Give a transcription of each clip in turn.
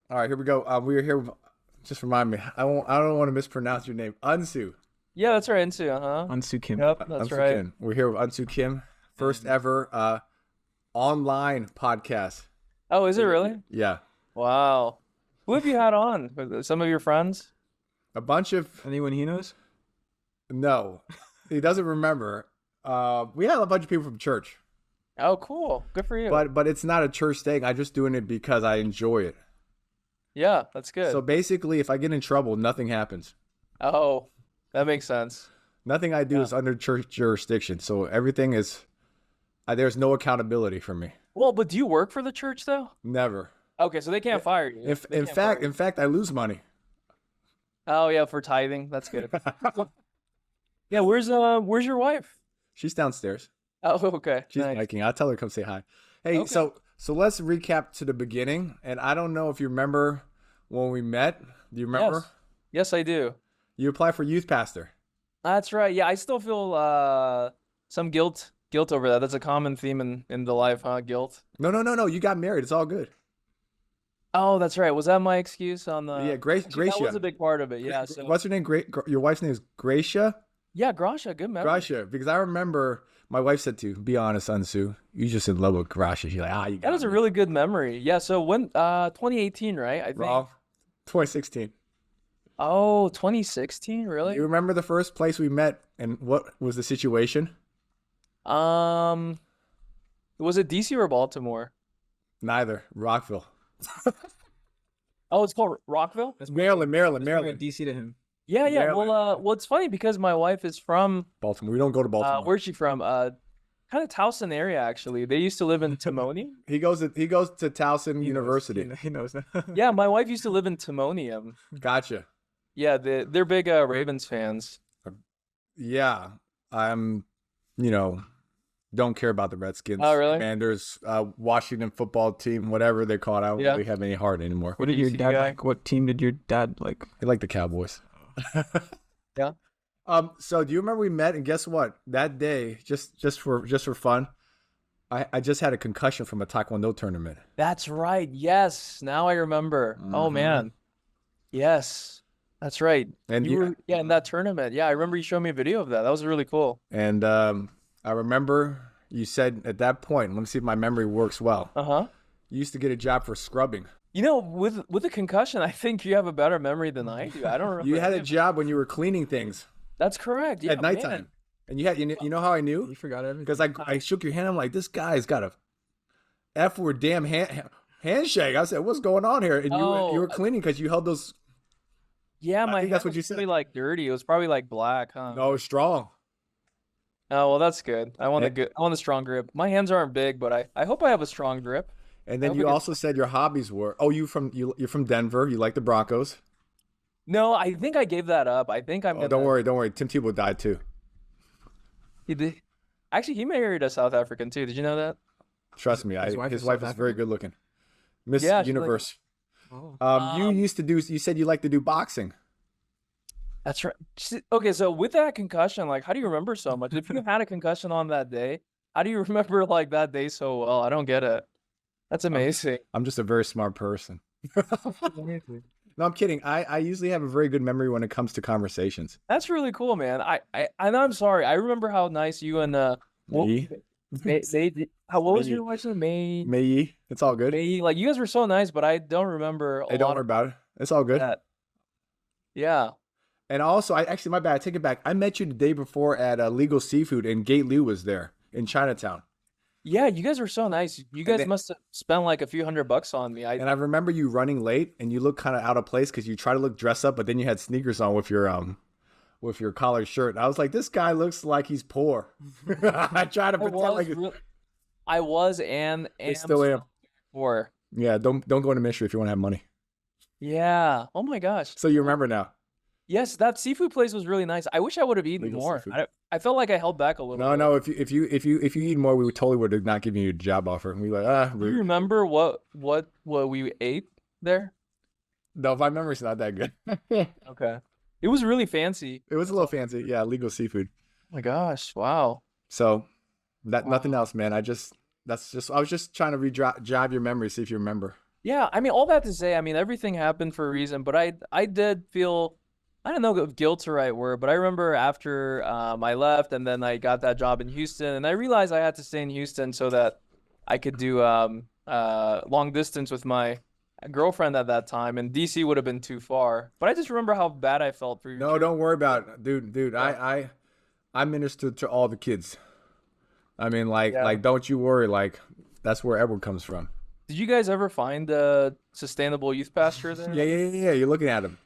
All right, here we go. We are here. Just remind me. I don't want to mispronounce your name. Eun Yeah, that's right. Into uh-huh. Eun Soo Kim. Yep, that's Soo right. Kim. We're here with Eun Soo Kim, first ever online podcast. Oh, is it really? Yeah, Wow. Who have you had on? Some of your friends? a bunch of Anyone he knows? no, he doesn't remember. We had a bunch of people from church, Oh, cool. Good for you. but it's not a church thing. I'm just doing it because I enjoy it. Yeah, that's good. So basically, if I get in trouble, nothing happens. Oh, that makes sense. Nothing I do is under church jurisdiction. So everything is. There's no accountability for me. Well, but do you work for the church though? Never. Okay, so they can't fire you. If They in can't fire fact, you. in fact, I lose money. Oh yeah, for tithing. That's good. Yeah, where's your wife? She's downstairs. Oh, okay. She's Nice. hiking. I'll tell her to come say hi. Hey, Okay. so let's recap to the beginning. And I don't know if you remember when we met. Do you remember? Yes. Yes, I do. You applied for youth pastor. That's right. Yeah, I still feel some guilt over that. That's a common theme in the life, huh? Guilt. No. You got married. It's all good. Oh, that's right. Was that my excuse on the? Yeah, Grace. Actually, that was a Gracia. big part of it. Yeah. So What's her name? Your wife's name is Gracia. yeah, Grasha, good memory. Gracia. Because I remember my wife said to be honest, Unsu, you just in love with Gracia. She's like, you got That was a me. really good memory. Yeah. So when 2018, right? I think. Wrong. 2016. Oh, 2016, really? You remember the first place we met and what was the situation? Was it DC or Baltimore? Neither. Rockville. Oh, it's called Rockville? Maryland. Maryland. DC to him. Yeah, yeah. Maryland. Well, it's funny because my wife is from Baltimore. We don't go to Baltimore. where's she from? Kind of Towson area actually. They used to live in Timonium. He goes to Towson University. He knows that. Yeah, my wife used to live in Timonium. Gotcha. Yeah, they're big Ravens fans. Yeah. I'm, don't care about the Redskins. Oh, really? Commanders, Washington football team, whatever they call it. I don't Yeah. really have any heart anymore. What did your DC dad guy. like? What team did your dad like? I like the Cowboys. Yeah. So do you remember we met and guess what? That day, just for fun, I just had a concussion from a Taekwondo tournament. That's right. Yes. Now I remember. Oh Mhm. man. Yes. That's right. And You were in that tournament. Yeah, I remember you showed me a video of that. That was really cool. And I remember you said at that point, let me see if my memory works well. Uh-huh. You used to get a job for scrubbing. With the concussion, I think you have a better memory than I do. I don't remember. You had any a of it. job when you were cleaning things That's correct. Yeah, at nighttime. man. And you know how I knew? You forgot everything. Because I shook your hand. I'm like, this guy's got a F word damn handshake. I said, what's going on here? And you Oh, were cleaning because you held those. Yeah, my think that's hand what you was said. probably like dirty. It was probably like black, huh? No, strong. Oh, well, that's good. I want And- I want a strong grip. My hands aren't big, but I hope I have a strong grip. And I then hope you it gets- also said your hobbies were you're from Denver. You like the Broncos. No, I think I gave that up. I think I'm Oh, gonna. don't worry. Tim Tebow died too. He did. Actually, he married a South African too. Did you know that? Trust me, His wife his is wife South is very African? good looking. Miss Yeah, she's like- Universe. Oh. You said you like to do boxing. That's right. Okay, so with that concussion, like, how do you remember so much? If you had a concussion on that day, how do you remember like that day so well? I don't get it. That's amazing. I'm just a very smart person. No, I'm kidding. I usually have a very good memory when it comes to conversations. That's really cool, man. And I'm sorry. I remember how nice you and Me? what was May. your wife's name? May. May, it's all good. May. Like you guys were so nice, but I don't remember a Hey, don't lot worry of about it. It's all good. that. Yeah. And also, my bad. I take it back. I met you the day before at Legal Seafood, and Gate Liu was there in Chinatown. Yeah, you guys were so nice. You guys then- must have spent like a few $100 on me. And I remember you running late, and you looked kind of out of place because you try to look dressed up, but then you had sneakers on with your collared shirt. And I was like, this guy looks like he's poor. I try to pretend like I was and still am. Poor. Yeah. Don't go into ministry if you want to have money. Yeah. Oh my gosh. So you remember now? Yes, that seafood place was really nice. I wish I would have eaten Legal more. Seafood. I felt like I held back a little bit. No. If you eat more, we totally would have not given you a job offer. And we were like, Do you rude. remember what we ate there? No, my memory's not that good. Okay. It was really fancy. It was a little fancy. Yeah, Legal Seafood. Oh my gosh. Wow. So that Wow. nothing else, man. I was just trying to jog your memory, see if you remember. Yeah, I mean, all that to say, I mean, everything happened for a reason, but I did feel, I don't know if guilt's the right word, but I remember after I left and then I got that job in Houston, and I realized I had to stay in Houston so that I could do long distance with my girlfriend at that time, and DC would have been too far. But I just remember how bad I felt for your No, church. don't worry about it, dude. Yeah. I ministered to all the kids. I mean, Yeah. don't you worry. Like, that's where Edward comes from. Did you guys ever find a sustainable youth pastor there? Yeah. You're looking at him.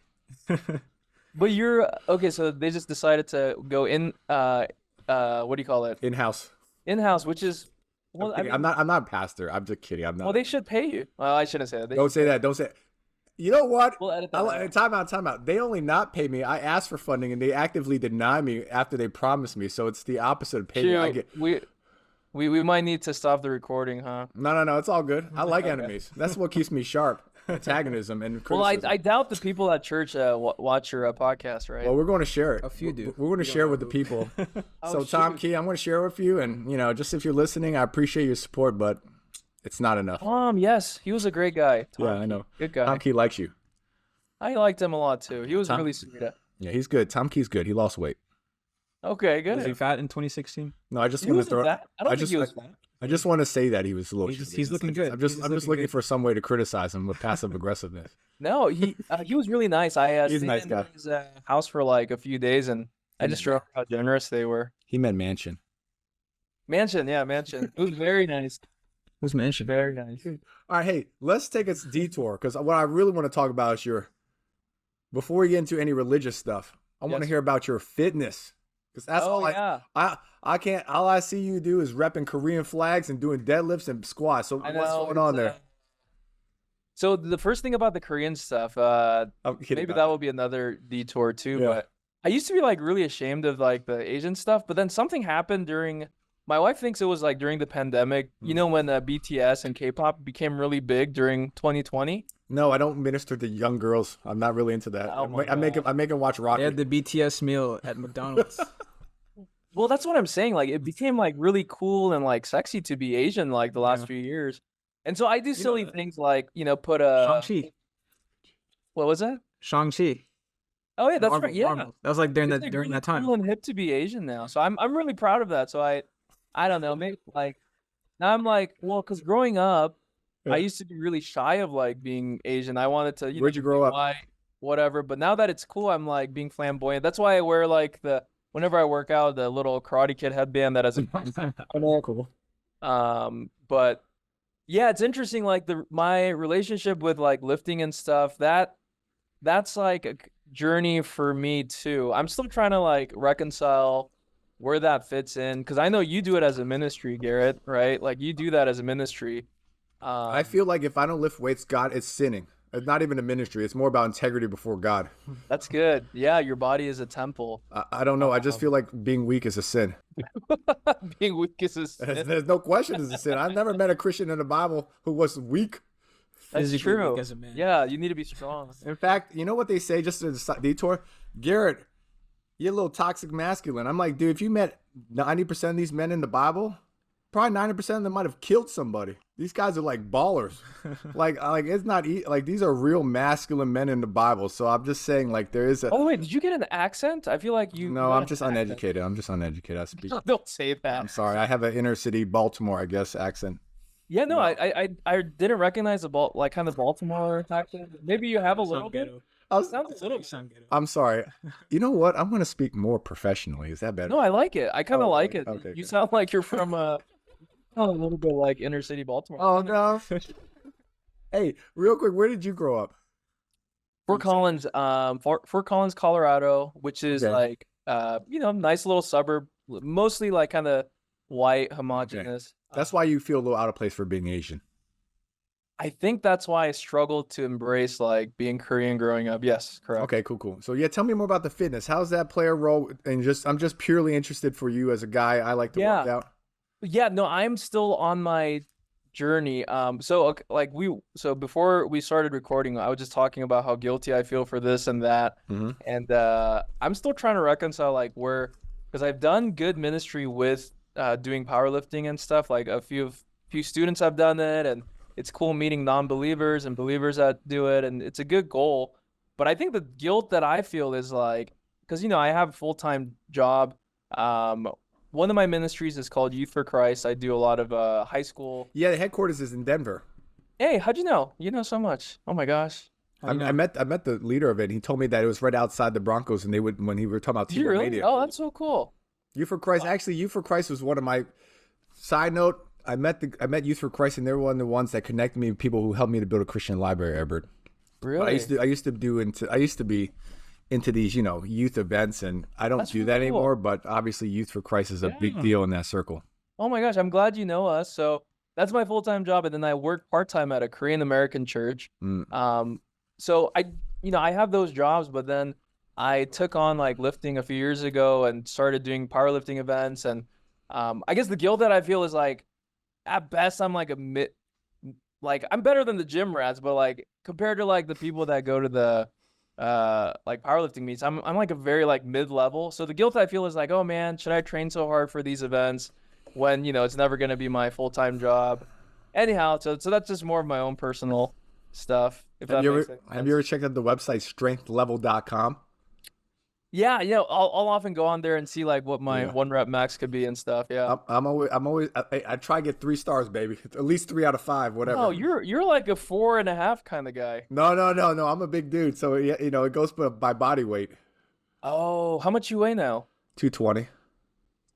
But you're okay, so they just decided to go in what do you call it? In house. In-house, which is well, I mean, I'm not a pastor. I'm just kidding. I'm not. well, they should pay you. Well, I shouldn't say that. They Don't should say pay that. Don't say. You know what? We'll edit that out. Time out. They only not pay me. I asked for funding and they actively deny me after they promised me. So it's the opposite of pay me. I Shoot, get. we might need to stop the recording, huh? No. It's all good. I like Okay. enemies. That's what keeps me sharp. Antagonism and Well, criticism. I doubt the people at church watch your podcast, right? Well, we're going to share it. A few do. We're going to share with the people. So, Tom Key, I'm going to share with you. And, just if you're listening, I appreciate your support, but it's not enough. Yes, he was a great guy. Tom Yeah, I Key, know. good guy. Tom Key likes you. I liked him a lot too. He was really sweet. Yeah, he's good. Tom Key's good. He lost weight. Okay, Was he good. fat in 2016? No, I just He want to wasn't throw. fat. I don't think he was fat. I just want to say that he was a little. He's looking good. I'm just He's looking looking good. for some way to criticize him with passive aggressiveness. No, he was really nice. I He's a stayed nice in guy. his house for like a few days, and I just remember how generous they were. He meant mansion. Mansion. It was very nice. Who's mentioned? Very nice. All right, hey, let's take a detour because what I really want to talk about is your. Before we get into any religious stuff, I want to Yes. hear about your fitness because that's all yeah. I can't. All I see you do is repping Korean flags and doing deadlifts and squats. So I what's know, going on it's, there? So the first thing about the Korean stuff, I'm kidding. maybe about that will be another detour too. Yeah. But I used to be like really ashamed of like the Asian stuff, but then something happened during. My wife thinks it was like during the pandemic. You know when BTS and K-pop became really big during 2020. No, I don't minister to young girls. I'm not really into that. Oh my I make them watch They Rocky. had the BTS meal at McDonald's. Well, that's what I'm saying. Like it became like really cool and like sexy to be Asian like the last Yeah. few years. And so I do silly that. things like, put a Shang-Chi. what was that? Shang-Chi. Oh yeah, that's Marvel- right. Yeah. Marvel. That was like during It's, that like, during really that time. cool and hip to be Asian now. So I'm really proud of that. So I don't know, maybe like now I'm like, well, because growing up, Yeah. I used to be really shy of like being Asian. I wanted to, Where'd you grow be up? white, whatever. But now that it's cool, I'm like being flamboyant. That's why I wear like whenever I work out, the little Karate Kid headband that has a Cool. but yeah, it's interesting. Like my relationship with like lifting and stuff, that's like a journey for me too. I'm still trying to like reconcile where that fits in because I know you do it as a ministry, Garrett, right? Like you do that as a ministry. I feel like if I don't lift weights, God, it's sinning. It's not even a ministry. It's more about integrity before God. That's good. Yeah, your body is a temple. I don't know. I just feel like being weak is a sin. Being weak is a sin. There's no question it's a sin. I've never met a Christian in the Bible who was weak. That's Physically weak true. as a man. Yeah, you need to be strong. In fact, you know what they say, just as a detour? Garrett, you're a little toxic masculine. I'm like, dude, if you met 90% of these men in the Bible, probably 90% of them might have killed somebody. These guys are like ballers. like it's not like these are real masculine men in the Bible. So I'm just saying, like, there is a. By the way, did you get an accent? I feel like you. No, got I'm an just accent. uneducated. I'm just uneducated. I speak. Don't say that. I'm sorry. I have an inner city Baltimore, I guess, accent. Yeah, no, I didn't recognize the like kind of Baltimore accent. Maybe you have a little bit. It sounds a little bit. I'm sorry. You know what? I'm going to speak more professionally. Is that better? No, I like it. I kind of Oh, like okay, it. okay, You good. sound like you're from a little bit like inner city Baltimore. Oh, no. Hey, real quick, where did you grow up? Fort Collins, Fort Collins, Colorado, which is Okay. like nice little suburb, mostly like kind of white, homogenous. That's why you feel a little out of place for being Asian. I think that's why I struggled to embrace like being Korean growing up. Yes, correct. Okay, cool. So yeah, tell me more about the fitness. How's that play a role? And I'm just purely interested for you as a guy. I like to work Yeah. out. Yeah, no, I'm still on my journey. So before we started recording, I was just talking about how guilty I feel for this and that, Mhm. and I'm still trying to reconcile like because I've done good ministry with doing powerlifting and stuff. Like a few students have done it, and it's cool meeting non-believers and believers that do it, and it's a good goal. But I think the guilt that I feel is like, because I have a full-time job. Um, one of my ministries is called Youth for Christ. I do a lot of high school. Yeah, the headquarters is in Denver. Hey, how'd you know? You know so much. Oh my gosh. How do you know? I met the leader of it. He told me that it was right outside the Broncos, and they would when he were talking about Did you T-Bone really? Mania. Oh, that's so cool. Youth for Christ. Actually, Youth for Christ was one of my. Side note: I met Youth for Christ, and they were one of the ones that connected me with people who helped me to build a Christian library. Herbert. Really? But I used to be into these youth events, and I don't That's do really that cool. anymore. But obviously, Youth for Christ is a big Yeah. deal in that circle. Oh my gosh, I'm glad you know us. So that's my full-time job, and then I work part-time at a Korean American church. Mm. So I have those jobs, but then I took on like lifting a few years ago and started doing powerlifting events. And I guess the guilt that I feel is like, at best, I'm like like I'm better than the gym rats, but like compared to like the people that go to the like powerlifting meets, I'm like a very like mid-level. So the guilt I feel is like, oh man, should I train so hard for these events when it's never gonna be my full-time job? Anyhow, so that's just more of my own personal stuff. If that makes sense. Have you ever checked out the website strengthlevel.com? Yeah, I'll often go on there and see like what my Yeah. one rep max could be and stuff. Yeah. I'm always I try to get 3 stars, baby. At least 3 out of 5, whatever. Oh, you're like a 4.5 kind of guy. No. I'm a big dude, so yeah, it goes by body weight. Oh, how much you weigh now? 220.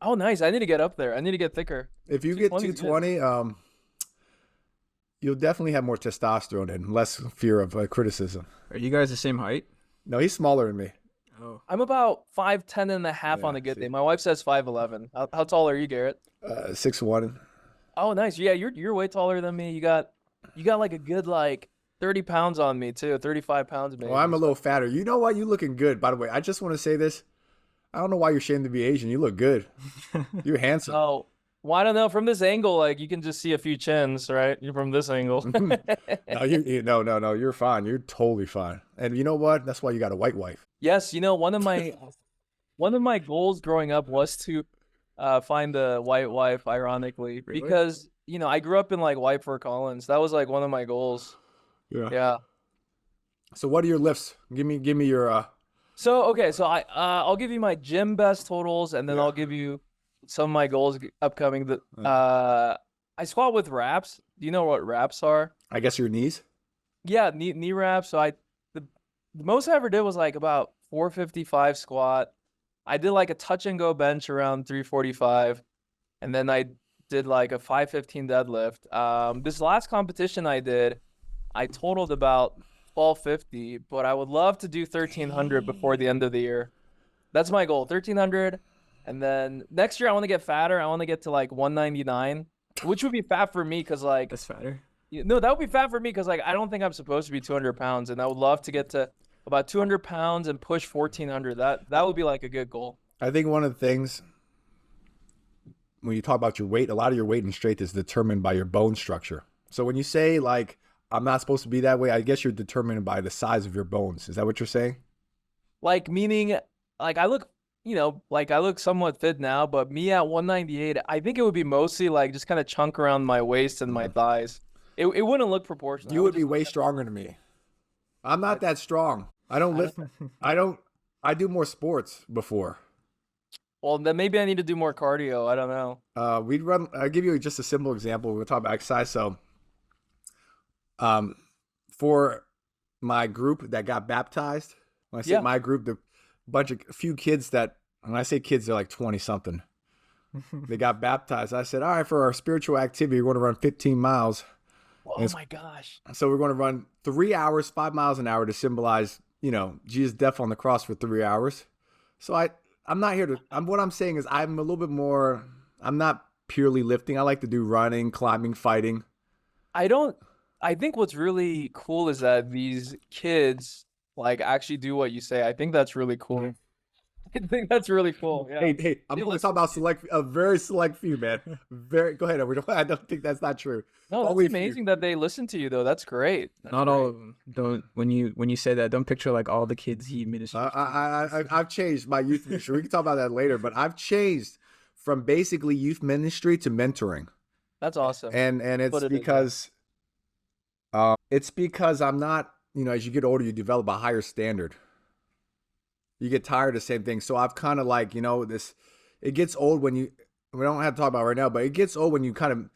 Oh, nice. I need to get up there. I need to get thicker. If you get 220 's good. 220, you'll definitely have more testosterone and less fear of criticism. Are you guys the same height? No, he's smaller than me. Oh, I'm about 5'10" and a half on Yeah, a good see. day. My wife says 5'11". How tall are you, Garrett? 6'1". Oh, nice. Yeah, you're way taller than me. You got like a good like 30 pounds on me too. 35 pounds maybe. Well, I'm a little fatter. You know what? You looking good, by the way. I just want to say this. I don't know why you're ashamed to be Asian. You look good. You're handsome. Oh, well, I don't know. From this angle, like you can just see a few chins, right? From this angle. No, you're fine. You're totally fine. And you know what? That's why you got a white wife. Yes, one of my goals growing up was to find a white wife, ironically, Really? because I grew up in like White Fort Collins. That was like one of my goals. Yeah. Yeah. So what are your lifts? Give me your So okay, so I'll give you my gym best totals, and then Yeah. I'll give you some of my goals upcoming. I squat with wraps. Do you know what wraps are? I guess your knees. Yeah, knee wraps. So the most I ever did was like about 455 squat. I did like a touch and go bench around 345, and then I did like a 515 deadlift. This last competition I did, I totaled about 1250, but I would love to do 1300 before the end of the year. That's my goal, 1300. And then next year I want to get fatter. I want to get to like 199, which would be fat for me because like that's fatter. no, that would be fat for me because like I don't think I'm supposed to be 200 pounds, and I would love to get to about 200 pounds and push 1400. That would be like a good goal. I think one of the things when you talk about your weight, a lot of your weight and strength is determined by your bone structure. So when you say like I'm not supposed to be that way, I guess you're determined by the size of your bones. Is that what you're saying? Like meaning like I look like I look somewhat fit now, but me at 198, I think it would be mostly like just kind of chunk around my waist and my thighs. It wouldn't look proportional. You I would be just way look- stronger than me. I'm not that strong. I don't lift. I do more sports before. Well, then maybe I need to do more cardio. I don't know. We'd run. I'll give you just a simple example. We'll talk about exercise. So, for my group that got baptized, when I say Yeah. my group, a few kids that, when I say kids, they're like 20 something. They got baptized. I said, all right, for our spiritual activity, we're going to run 15 miles. Oh It's- my gosh. So we're going to run 3 hours, 5 miles an hour to symbolize, Jesus' death on the cross for 3 hours. So I'm not here to, what I'm saying is I'm a little bit more, I'm not purely lifting. I like to do running, climbing, fighting. I think what's really cool is that these kids like actually do what you say. I think that's really cool. I think that's really cool. Yeah. Hey, I'm going to talk about a very select few, man. Go ahead. I don't think that's not true. No, that's Only a few. amazing that they listen to you though. That's great. That's Not all great. of them. Don't when you say that, don't picture like all the kids he ministers. I've changed my youth ministry. We can talk about that later, but I've changed from basically youth ministry to mentoring. That's awesome. And it's Put it in because It's because I'm not, as you get older, you develop a higher standard. You get tired of the same thing. So I've kind of like, it gets old when we don't have to talk about it right now, but it gets old when you kind of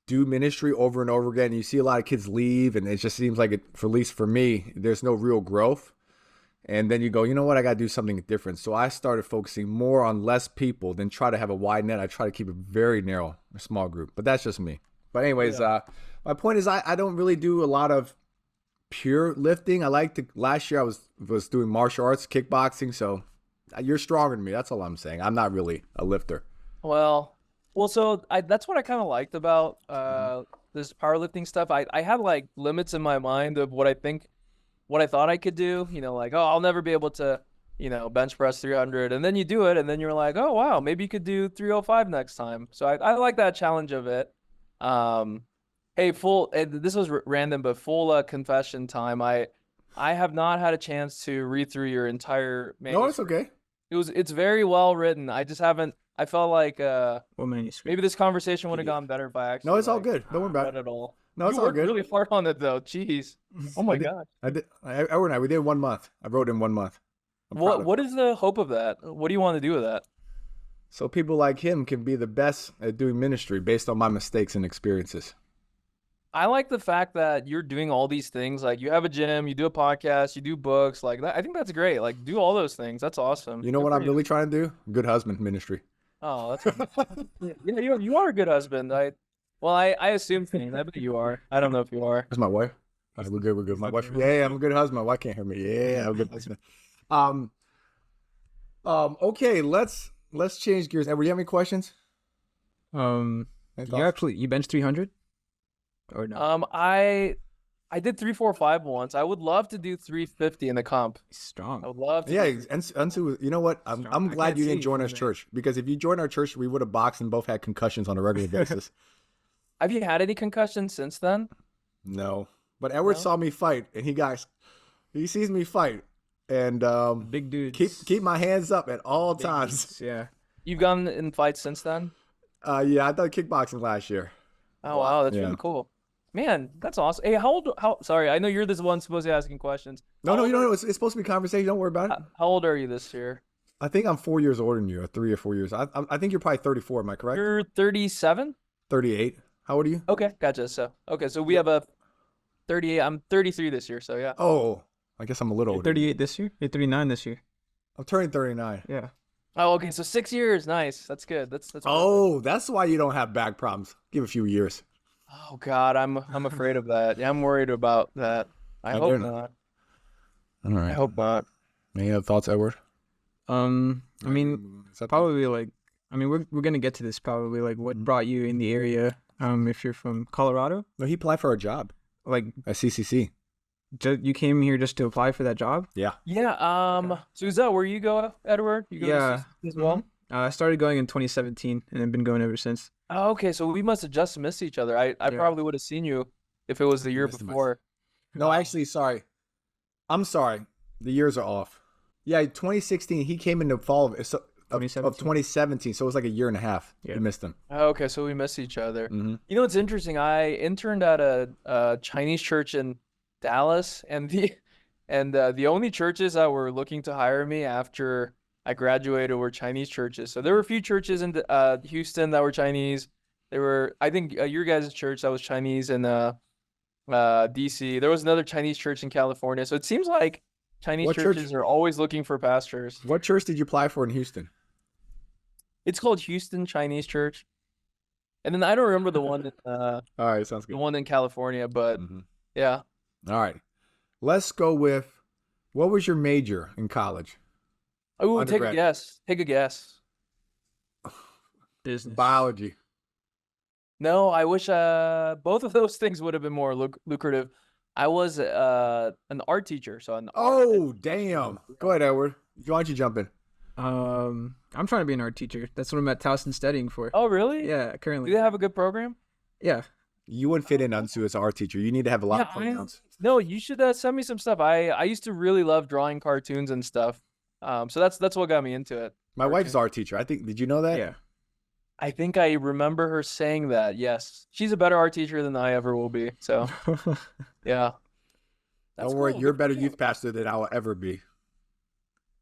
do ministry over and over again. You see a lot of kids leave, and it just seems like for at least for me, there's no real growth. And then you go, you know what? I got to do something different. So I started focusing more on less people than try to have a wide net. I try to keep it very narrow, a small group. But that's just me. But anyways, my point is I don't really do a lot of pure lifting. Last year I was doing martial arts, kickboxing. So you're stronger than me. That's all I'm saying. I'm not really a lifter. Well, so that's what I kind of liked about this powerlifting stuff. I had like limits in my mind of what I thought I could do, like, oh, I'll never be able to, bench press 300. And then you do it, and then you're like, oh, wow, maybe you could do 305 next time. So I like that challenge of it. Hey, this was random, but full confession time. I have not had a chance to read through your entire manuscript. No, it's okay. It's very well written. I just haven't. I felt like What manuscript? maybe this conversation would have gone better if I actually. No, it's all good. Don't worry about read it all. No, it's You all worked good. really hard on it though. Jeez. Oh my god. Edward and I, we did 1 month. I wrote in 1 month. What is the hope of that? What do you want to do with that? So people like him can be the best at doing ministry based on my mistakes and experiences. I like the fact that you're doing all these things. Like you have a gym, you do a podcast, you do books. Like that, I think that's great. Like do all those things. That's awesome. You know Good what for I'm really trying to do? Good husband ministry. Oh, that's yeah. You are a good husband. I assume things. I bet you are. I don't know if you are. That's my wife. All right, we're good. We're good. My wife. Yeah, I'm a good husband. My wife can't hear me. Yeah, I'm a good husband. Okay, let's change gears. Edward, you have any questions? You bench 300 or no? I did 345 once. I would love to do 350 in the comp. Strong. I would love to. Yeah, Eun-Soo, you know what? I'm glad you didn't join our church, because if you joined our church, we would have boxed and both had concussions on a regular basis. Have you had any concussions since then? No, but Edward saw me fight, and he sees me fight, and Big dude. Keep my hands up at all times. Dudes, yeah. You've gone in fights since then? Yeah, I done kickboxing last year. Oh wow, that's Yeah. really cool. Man, that's awesome. Hey, sorry, I know you're the one supposed to be asking questions. No, you don't know. It's supposed to be conversation. Don't worry about it. How old are you this year? I think I'm 4 years older than you, or 3 or 4 years. I think you're probably 34. Am I correct? You're 37? 38. How old are you? Okay, gotcha. So we have a 38. I'm 33 this year, so yeah. Oh, I guess I'm a little You're older. 38 this year? You're 39 this year. I'm turning 39. Yeah. Oh, okay, so 6 years. Nice. That's good. That's Oh, that's why you don't have back problems. Give a few years. Oh God, I'm afraid of that. Yeah, I'm worried about that. I hope not. All right. I hope not. Any other thoughts, Edward? I mean, probably we're gonna get to this probably. Like, what brought you in the area? If you're from Colorado, No, he applied for a job like at CCC. you came here just to apply for that job? Yeah. Yeah. So is that where you go, Edward? You go to Yeah. CCC as well? I started going in 2017 and I've been going ever since. Oh, okay, so we must have just missed each other. I probably would have seen you if it was the year Missed him. before. No, actually, sorry. I'm sorry. The years are off. Yeah, 2016. He came in the fall of 2017. So it was like a year and a half. Yeah. You missed him. Oh, okay, so we missed each other. Mm-hmm. You know what's interesting? I interned at a Chinese church in Dallas, and the only churches that were looking to hire me after I graduated were Chinese churches. So there were a few churches in Houston that were Chinese. There were, I think, your guys' church that was Chinese in DC. There was another Chinese church in California. So it seems like Chinese What church? churches are always looking for pastors. What church did you apply for in Houston? It's called Houston Chinese Church. And then I don't remember the one All right, sounds the good. one in California, but Mhm. yeah. All right. Let's go with, what was your major in college? Oh, take a Undergrad. guess. Take a guess. Business. Biology. No, I wish both of those things would have been more lucrative. I was an art teacher, so Oh, damn. Go ahead, Edward. Why don't you jump in? I'm trying to be an art teacher. That's what I'm at Towson studying for. Oh, really? Yeah, Do currently. they have a good program? Yeah. You wouldn't fit in Eun-Soo as an art teacher. You need to have a lot of Yeah, pronouns. No, you should send me some stuff. I used to really love drawing cartoons and stuff. So that's what got me into it. My wife's an art teacher. I think, did you know that? Yeah. I think I remember her saying that. Yes, she's a better art teacher than I ever will be. So yeah, that's Don't worry, cool. you're a Good for better you. youth pastor than I will ever be.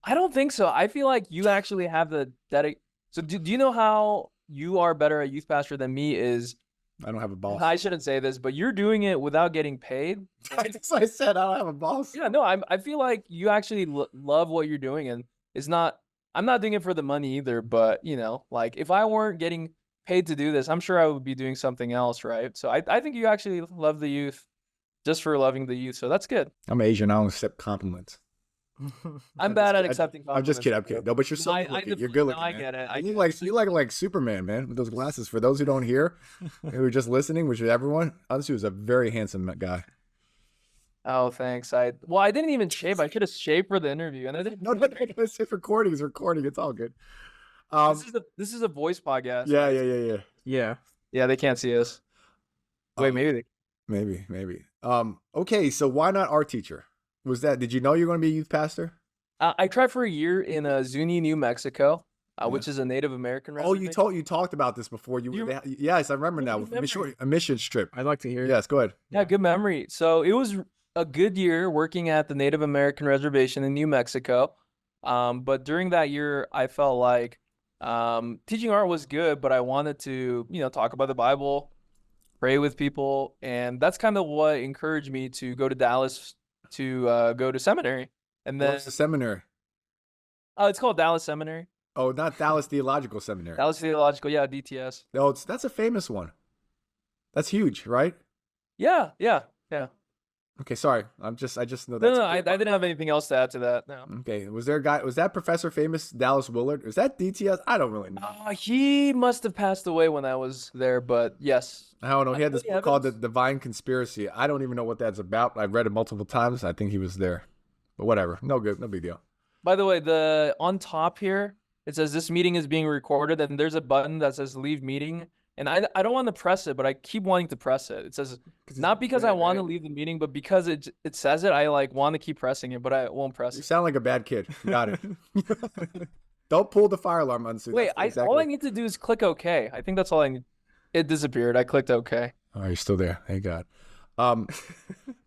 I don't think so. I feel like you actually have the dedic. So do you know how you are better at youth pastor than me is? I don't have a boss. I shouldn't say this, but you're doing it without getting paid. That's what I said. I don't have a boss. Yeah, no, I feel like you actually love what you're doing, and it's not. I'm not doing it for the money either, but like if I weren't getting paid to do this, I'm sure I would be doing something else, right? So I think you actually love the youth just for loving the youth, so that's good. I'm Asian. I don't accept compliments. I'm I'm bad just at kidding. accepting I'm just compliments. kidding. I'm kidding. No, but you're No, so I good looking. You're definitely, good no, looking, I man. get it. I You get look it. like Superman, man, with those glasses. For those who don't hear, who are just listening, which is everyone, honestly, was a very handsome guy. Oh, thanks. I didn't even shave. I should have shaved for the interview, and I didn't. No, it's just recording. It's recording. It's all good. This is a voice podcast, Yeah, right? yeah, yeah, yeah. Yeah. Yeah, they can't see us. Wait, Um, maybe maybe. Okay, so why not art teacher? Was that? Did you know you were going to be a youth pastor? I tried for a year in Zuni, New Mexico, Yeah. which is a Native American Oh, reservation. you talked about this before. You- Yes, I remember now. Good With memory. a mission trip. I'd like to hear it. Yes, go ahead. Yeah, good memory. So it was a good year working at the Native American reservation in New Mexico. But during that year, I felt like teaching art was good, but I wanted to, talk about the Bible, pray with people, and that's kind of what encouraged me to go to Dallas to go to seminary. And then What's the seminary? it's called Dallas Seminary, Oh, not Dallas Theological Seminary. Dallas Theological, yeah, DTS. No, that's a famous one. That's huge, right? Yeah, yeah, yeah. Okay, sorry. I just know No, that's no, I didn't have anything else to add to that. No. okay. Was there a guy? Was that Professor Famous Dallas Willard? Was that DTS? I don't really know. He must have passed away when I was there, but yes. I don't know. He had this Tony book called The Evans? Divine Conspiracy. I don't even know what that's about. I've read it multiple times. I think he was there, but whatever. No good. No big deal. By the way, the on top here, it says this meeting is being recorded, and there's a button that says leave meeting. And I don't want to press it, but I keep wanting to press it. It says not because I want to leave the meeting, but because it says it, I like want to keep pressing it, but I won't press You it. sound like a bad kid. Got it. Don't pull the fire alarm, Unsu. Wait, That's all I need to do is click OK. I think that's all I need. It disappeared. I clicked OK. Oh, you're still there. Thank God.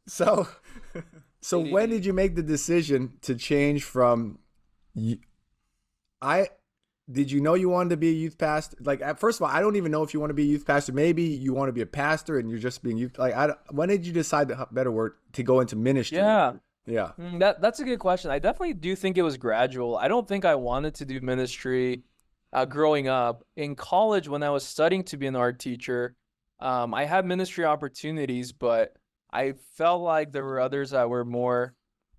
So, so when did you make the decision to change from? Did you know you wanted to be a youth pastor? Like, first of all, I don't even know if you want to be a youth pastor. Maybe you want to be a pastor and you're just being youth. Like, when did you decide, the better word, to go into ministry? Yeah. Yeah. That's a good question. I definitely do think it was gradual. I don't think I wanted to do ministry growing up. In college, when I was studying to be an art teacher, I had ministry opportunities, but I felt like there were others that were more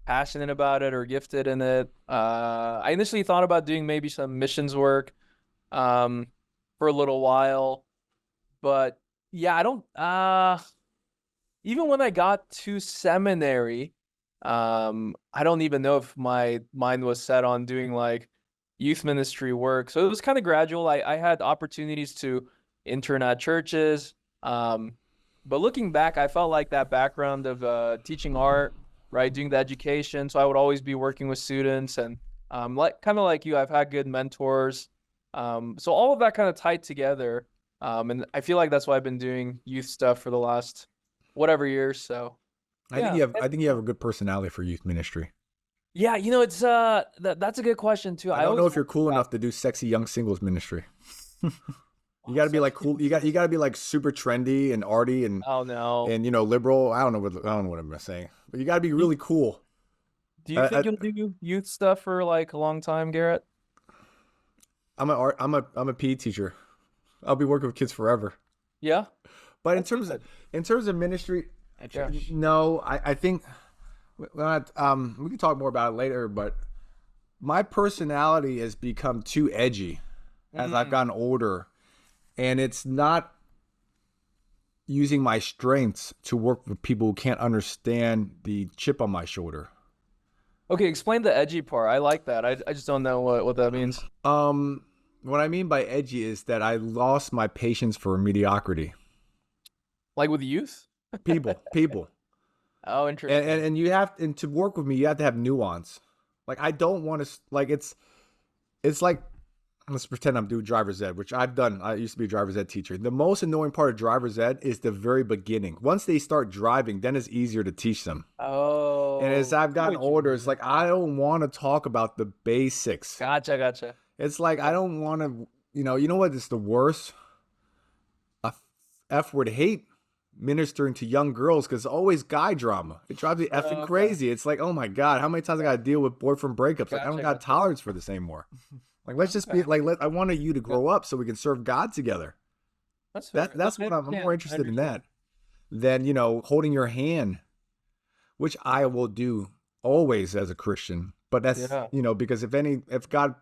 passionate about it or gifted in it. I initially thought about doing maybe some missions work for a little while, but yeah, I don't. Even when I got to seminary, I don't even know if my mind was set on doing like youth ministry work. So it was kind of gradual. I had opportunities to intern at churches. But looking back, I felt like that background of teaching art, right, doing the education. So I would always be working with students and like kind of like you, I've had good mentors. So all of that kind of tied together. And I feel like that's why I've been doing youth stuff for the last whatever years. So I think you have a good personality for youth ministry. yeah, it's that's a good question too. I don't know always if you're cool enough to do sexy young singles ministry. You got to be like cool. You got to be like super trendy and arty and Oh no. liberal. I don't know what I'm saying. But you got to be really cool. Do you think you'll do youth stuff for like a long time, Garrett? I'm a PE teacher. I'll be working with kids forever. Yeah. But That's good. in terms of ministry, Yeah. no, I think we can talk more about it later. But my personality has become too edgy as I've gotten older, and it's not using my strengths to work with people who can't understand the chip on my shoulder. Okay, explain the edgy part. I like that. I just don't know what that means. What I mean by edgy is that I lost my patience for mediocrity. Like with youth? People. Oh, interesting. And you have, and to work with me, you have to have nuance. Like, I don't want to, like, it's like, let's pretend I'm doing driver's ed, which I've done. I used to be a driver's ed teacher. The most annoying part of driver's ed is the very beginning. Once they start driving, then it's easier to teach them. And as Oh, I've I know gotten what you older, mean. it's like I don't want to talk about the basics. Gotcha. It's like I don't want to, you know what is the worst? A F word hate ministering to young girls because it's always guy drama. It drives me effing Okay. crazy. It's like, oh my God, how many times I got to deal with boyfriend breakups? Like, I don't got Gotcha. tolerance for this anymore. Like, let's just be Okay. like, I wanted you to Yeah, grow up so we can serve God together. that's fair. No, That's I what I'm understand. more I interested in understand. that than, holding your hand, which I will do always as a Christian. But that's, Yeah. because if God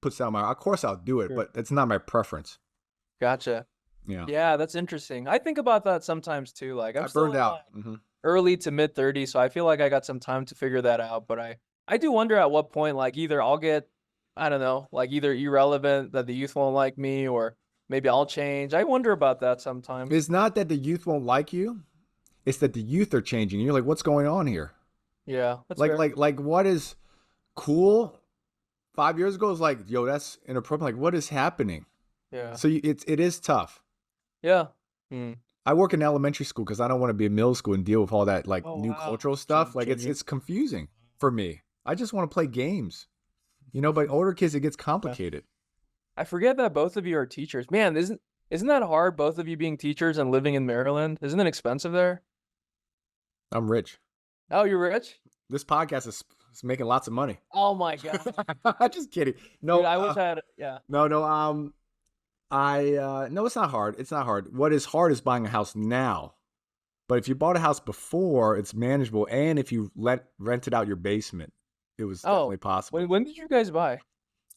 puts down of course I'll do it, Sure. but it's not my preference. Gotcha. Yeah. Yeah, that's interesting. I think about that sometimes too. Like I I'm still burned in out. my early to mid 30s, so I feel like I got some time to figure that out. But I do wonder at what point, like either I'll get, I don't know, like either irrelevant that the youth won't like me, or maybe I'll change. I wonder about that sometimes. It's not that the youth won't like you. It's that the youth are changing. You're like, what's going on here? Yeah, that's Like, fair. like what is cool 5 years ago is like, yo, that's inappropriate. Like, what is happening? Yeah. So it is tough. Yeah. Hmm. I work in elementary school because I don't want to be in middle school and deal with all that like Oh new wow. cultural stuff. Like Changing. it's confusing for me. I just want to play games, But older kids, it gets Yeah. complicated. I forget that both of you are teachers. Man, isn't that hard? Both of you being teachers and living in Maryland, isn't it expensive there? I'm rich. Oh, you're rich? This podcast is making lots of money. Oh my God. Just kidding. Dude, No, I wish I had. Yeah. no. No, it's not hard. It's not hard. What is hard is buying a house now. But if you bought a house before, it's manageable. And if you rented out your basement, it was Oh, definitely possible. when did you guys buy?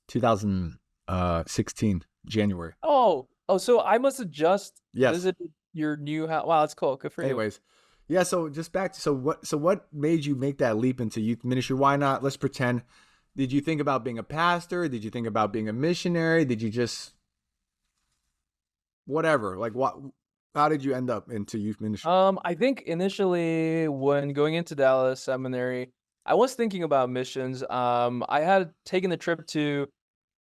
2016, January. Oh, so I must have just Yes. visited your new house. Wow, that's cool. Good for you. Anyways, yeah. So just back to what made you make that leap into youth ministry? Why not? Let's pretend. Did you think about being a pastor? Did you think about being a missionary? Did you just whatever? Like what? How did you end up into youth ministry? I think initially when going into Dallas Seminary, I was thinking about missions. I had taken a trip to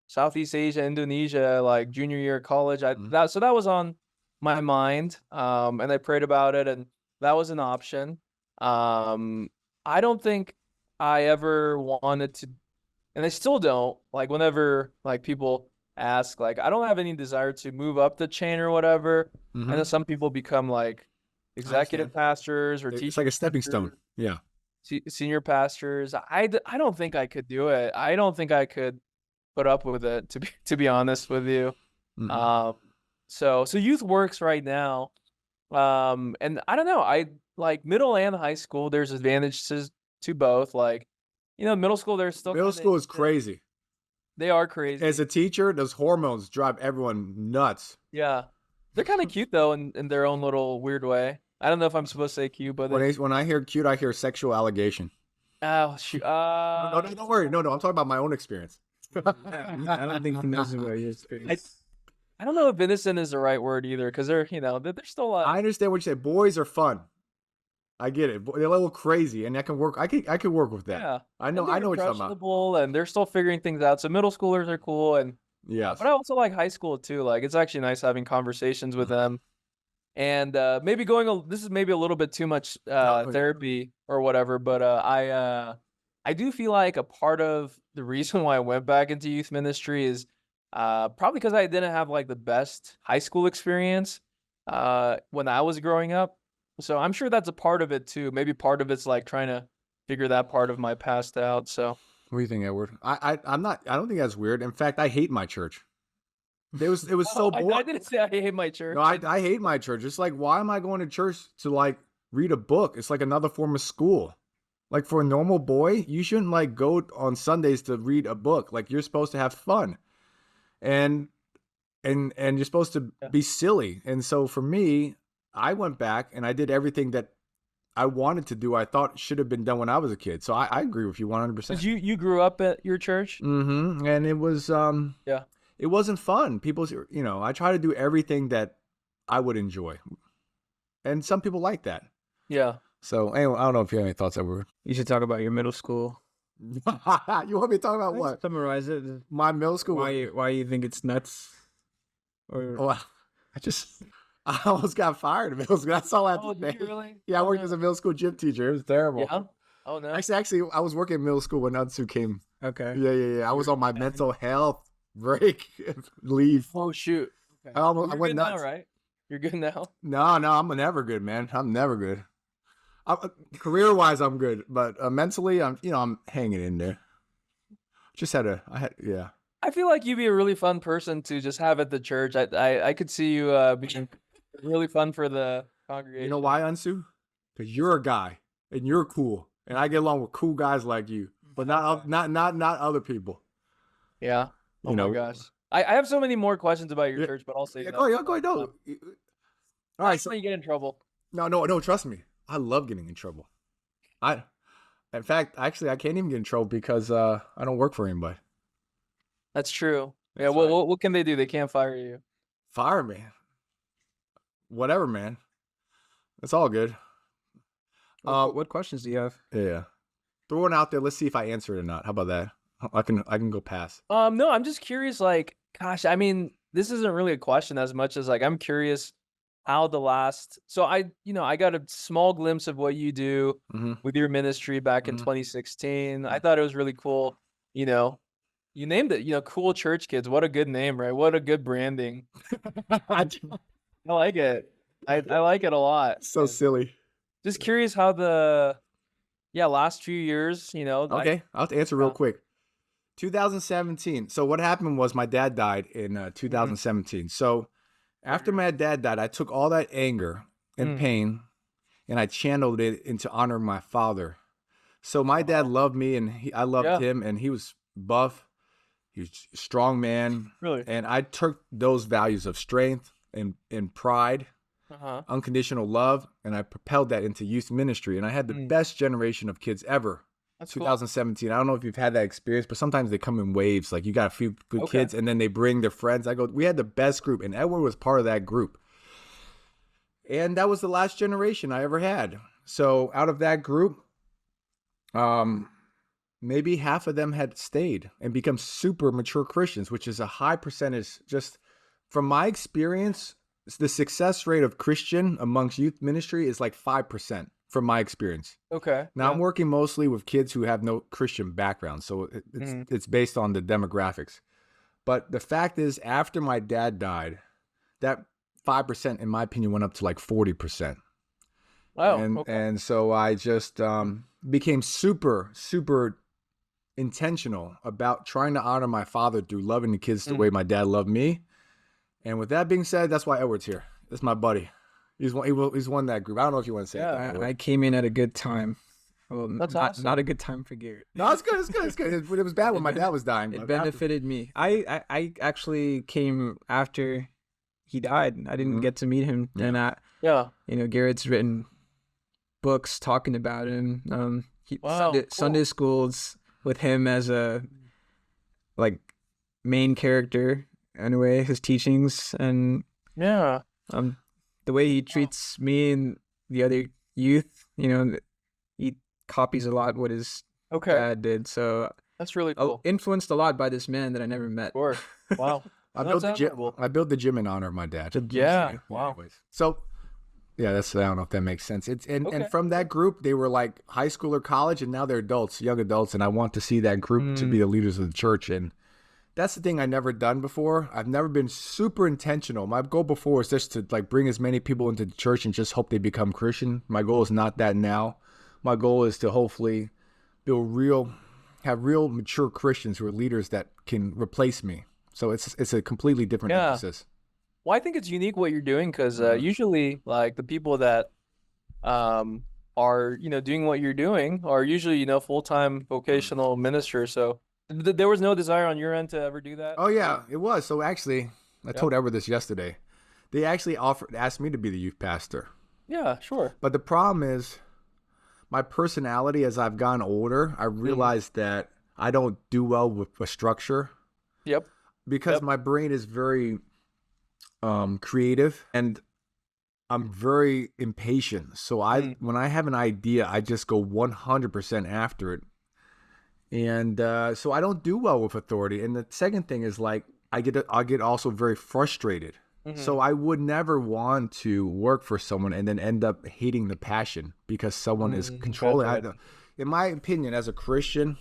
Southeast Asia, Indonesia, like junior year of college. Mhm. That was on my mind. And I prayed about it, and that was an option. I don't think I ever wanted to, and I still don't. Like whenever like people ask, like I don't have any desire to move up the chain or whatever. I know some people become like executive understand. pastors or It's teaching like a stepping stone. pastors, Yeah. senior pastors. I don't think I could do it. I don't think I could put up with it, to be honest with you. Mhm. So youth works right now. And I don't know. I like middle and high school. There's advantages to both. Like, middle school, they're still Middle kind school of is crazy. They are As crazy. a teacher, those hormones drive everyone nuts. Yeah, they're kind of cute though in their own little weird way. I don't know if I'm supposed to say cute, but When I hear cute, I hear sexual allegation. oh shoot. No, don't worry. No, I'm talking about my own experience. I don't think he knows about your I experience. I don't know if innocent is the right word either, because they're still a lot. I understand what you say. Boys are fun. I get it. They're a little crazy, and I can work. I could work with that. Yeah, I know. and I they're know what you're talking about. impressionable, and they're still figuring things out. So middle schoolers are cool, and Yes. but I also like high school too. Like it's actually nice having conversations with them, and maybe this is maybe a little bit too much therapy or whatever. But I do feel like a part of the reason why I went back into youth ministry is probably because I didn't have like the best high school experience when I was growing up. So I'm sure that's a part of it too. Maybe part of it's like trying to figure that part of my past out. So What do you think, Edward? I'm not. I don't think that's weird. In fact, I hate my church. It was so I boring. didn't say I hate my church. No, I hate my church. It's like, why am I going to church to like read a book? It's like another form of school. Like for a normal boy, you shouldn't like go on Sundays to read a book. Like you're supposed to have fun, and you're supposed to Yeah. be silly. And so for me, I went back and I did everything that I wanted to do. I thought should have been done when I was a kid. So I agree with you 100%. Did you grew up at your church? Mm-hmm. And it was Yeah. it wasn't fun. I try to do everything that I would enjoy, and some people like that. Yeah. So anyway, I don't know if you have any thoughts, Edward. You should talk about your middle school. You want me to talk about what? Summarize it. My middle school. Why you think it's nuts? Or Oh, I almost got fired in middle school. That's all I have Oh, to did say. you really? Yeah, I Oh, worked no. as a middle school gym teacher. It was terrible. Yeah. Oh no. Actually, I was working in middle school when Eun Soo came. okay. Yeah. I was on my mental health break leave. Oh shoot. Okay. I You're went good nuts. now, right? You're good now. No, I'm never good, man. I'm never good. Career-wise, I'm good, but mentally, I'm hanging in there. Yeah. I feel like you'd be a really fun person to just have at the church. I could see you being really fun for the congregation. You know why, Eun Soo? Because you're a guy and you're cool, and I get along with cool guys like you, but not other people. Yeah. Oh You my know. gosh. I have so many more questions about your Yeah. church, but I'll say Yeah, that. go ahead. No. All right. That's when you get in trouble. No. Trust me. I love getting in trouble. In fact, actually, I can't even get in trouble because I don't work for anybody. That's true. Yeah. That's Well, right. what can they do? They can't fire you. Fire me. Whatever, man. It's all good. What questions do you have? Yeah. Throw it out there. Let's see if I answer it or not. How about that? I can go pass. No, I'm just curious. Like, gosh, I mean, this isn't really a question as much as like I'm curious how the last. So I got a small glimpse of what you do Mm-hmm. with your ministry back in 2016. I thought it was really cool. You know, you named it. Cool Church Kids. What a good name, right? What a good branding. I like it. I like it a lot. So And silly. just curious how the last few years. Okay, I'll have to answer real quick. 2017. So what happened was my dad died in 2017. So after my dad died, I took all that anger and pain and I channeled it into honoring my father. So my dad loved me and I loved him, and he was buff. He was a strong man. Really? And I took those values of strength and pride, unconditional love, and I propelled that into youth ministry. And I had the best generation of kids ever. That's cool. 2017. I don't know if you've had that experience, but sometimes they come in waves. Like you got a few good kids and then they bring their friends. We had the best group, and Edward was part of that group. And that was the last generation I ever had. So out of that group, maybe half of them had stayed and become super mature Christians, which is a high percentage. Just from my experience, the success rate of Christian amongst youth ministry is like 5%. From my experience. Okay. Now I'm working mostly with kids who have no Christian background, so it's based on the demographics. But the fact is, after my dad died, that 5%, in my opinion, went up to like 40%. Wow. And so I just became super intentional about trying to honor my father through loving the kids the way my dad loved me. And with that being said, that's why Edward's here. That's my buddy. He's won that group. I don't know if you want to say that. I came in at a good time. Well, That's not, awesome. not a good time for Garrett. No, it's good. It was bad when my dad was dying. It benefited me. I actually came after he died. I didn't get to meet him, and Garrett's written books talking about him. Cool. Sunday schools with him as a main character. Anyway, his teachings and the way he treats me and the other youth, he copies a lot what his dad did. So that's really cool. Influenced a lot by this man that I never met. Sure. Wow. I built the gym in honor of my dad. Yeah. Wow. Anyways. So, yeah, I don't know if that makes sense. And from that group, they were like high school or college, and now they're adults, young adults, and I want to see that group to be the leaders of the church. And that's the thing I never done before. I've never been super intentional. My goal before is just to bring as many people into the church and just hope they become Christian. My goal is not that now. My goal is to hopefully have real mature Christians who are leaders that can replace me. So it's a completely different emphasis. Well, I think it's unique what you're doing because usually the people that are doing what you're doing are usually full-time vocational ministers. So there was no desire on your end to ever do that? Oh, yeah, it was. So actually, I told Edward this yesterday. They actually asked me to be the youth pastor. Yeah, sure. But the problem is my personality as I've gotten older, I realized that I don't do well with a structure. Yep. Because my brain is very creative and I'm very impatient. So when I have an idea, I just go 100% after it. And so I don't do well with authority. And the second thing is like I get also very frustrated. So I would never want to work for someone and then end up hating the passion because someone is controlling. Gotcha. In my opinion, as a Christian,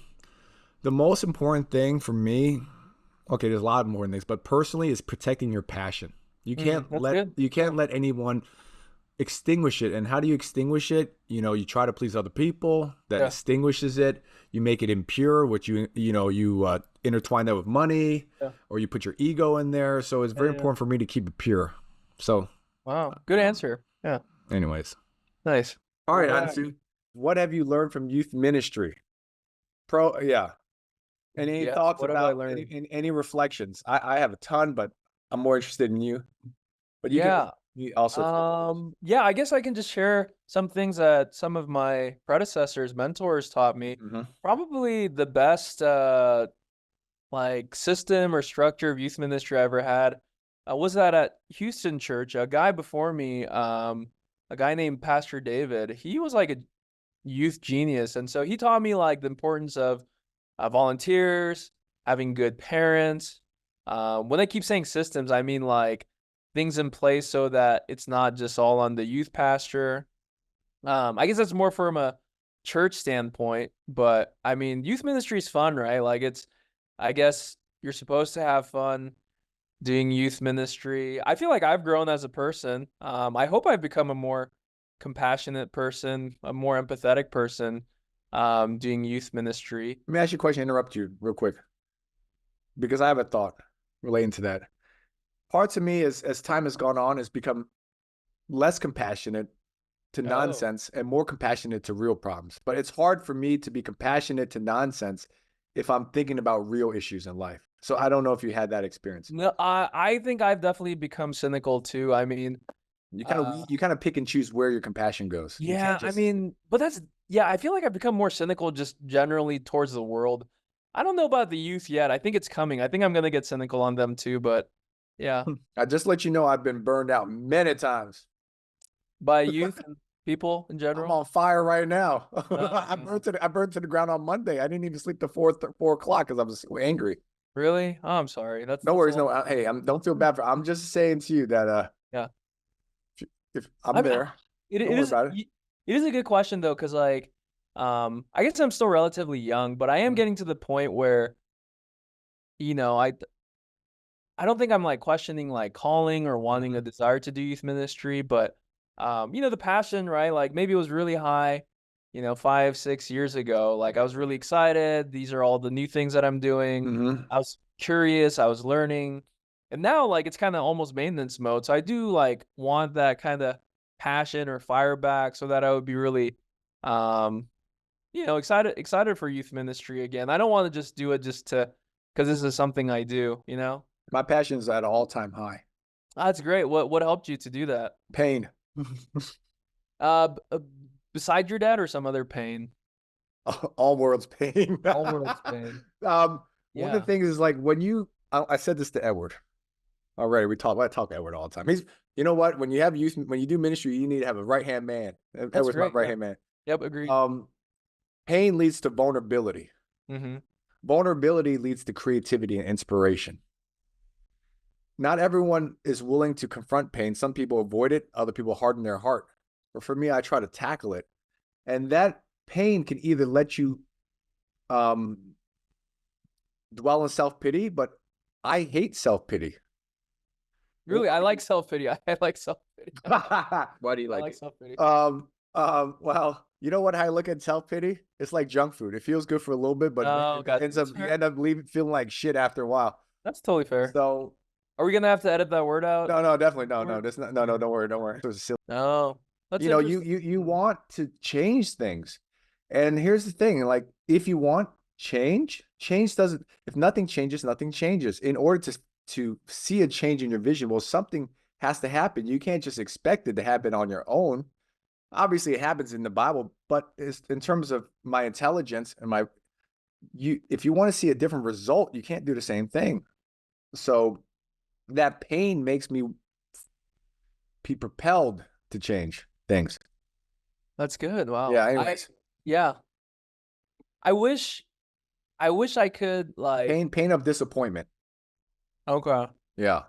the most important thing for me, okay, there's a lot more things, but personally, is protecting your passion. That's good. You can't let anyone extinguish it. And how do you extinguish it? You know, you try to please other people. That Yeah. extinguishes it. You make it impure, which you intertwine that with money, Yeah. or you put your ego in there. So it's very important for me to keep it pure. So, Wow. Good answer. Yeah. anyways, Nice. all right, Ansu, what have you learned from youth ministry? Yeah. Any Yes, thoughts what have I about learned? any reflections? I have a ton, but I'm more interested in you. But you Yeah. you also. Yeah, I guess I can just share some things that some of my predecessors, mentors taught me. Mhm. Probably the best like system or structure of youth ministry I ever had was that at Houston Church. A guy before me, a guy named Pastor David, he was like a youth genius, and so he taught me like the importance of volunteers, having good parents. When I keep saying systems, I mean like things in place so that it's not just all on the youth pastor. I guess that's more from a church standpoint, but I mean, youth ministry is fun, right? Like I guess you're supposed to have fun doing youth ministry. I feel like I've grown as a person. I hope I've become a more compassionate person, a more empathetic person, doing youth ministry. Let me ask you a question, interrupt you real quick, because I have a thought relating to that. Parts of me, as time has gone on, has become less compassionate to Oh. nonsense and more compassionate to real problems. But it's hard for me to be compassionate to nonsense if I'm thinking about real issues in life. So I don't know if you had that experience. No, I think I've definitely become cynical too. I mean, You kind of pick and choose where your compassion goes. You yeah, can't I just. mean, but yeah, I feel like I've become more cynical just generally towards the world. I don't know about the youth yet. I think it's coming. I think I'm gonna get cynical on them too, but yeah, I just let you know I've been burned out many times. by youth and people in I'm general. on fire right now. Uh, I burned to the ground on Monday. I didn't even sleep till 4 o'clock because I was angry. really? Oh, I'm sorry. No That's a worries. lot. No, hey, don't feel bad I'm just saying to you that Yeah. if I'm I'm there, it don't it worry is about it. it is a good question though, because like I guess I'm still relatively young, but I am Mhm. getting to the point where, you know, I don't think I'm like questioning like calling or wanting a Mhm. desire to do youth ministry, but you know, the passion, right? Like maybe it was really high, 5, 6 years ago. Like I was really excited. These are all the new things that I'm doing. Mhm. I was curious, I was learning. And now like it's kind of almost maintenance mode. So I do like want that kind of passion or fire back so that I would be really um excited for youth ministry again. I don't want to just do it just to because this is something I do. My passion is at an all-time high. That's great. What helped you to do that? Pain. Beside your dad or some other pain? All world's pain. All world's pain. One of the Yeah, things is like when I said this to Edward already. I talk to Edward all the time. You know what? When you do ministry, you need to have a right hand man. that's Edward's my great. right Yeah. hand man. Yep, agreed. Um, Pain leads to vulnerability. Mm-hmm. Vulnerability leads to creativity and inspiration. Not everyone is willing to confront pain. Some people avoid it, other people harden their heart. But for me, I try to tackle it. And that pain can either let you um, dwell in self pity, but I hate self pity. Really, I like self-pity. I like self-pity. Why do you I like like it? self-pity. Well, you know what? How I look at self pity? It's like junk food. It feels good for a little bit, but man, Oh, it gotcha. ends up That's you fair. end up leaving feeling like shit after a while. That's totally fair. So Are we gonna have to edit that word out? no, definitely Word? This not, no, don't worry, don't worry. It was silly. No, that's You know, you interesting. you you Mhm. want to change things, and here's the thing: like if you want change, change doesn't. If nothing changes, nothing changes. In order to see a change in your vision, well, something has to happen. You can't just expect it to happen on your own. Obviously, it happens in the Bible, but it's, in terms of my intelligence and if you want to see a different result, you can't do the same thing. So that pain makes me be propelled to change things. That's good. Wow. Yeah. Anyways. Yeah. I wish I wish I could like. Pain of disappointment. Okay. Yeah.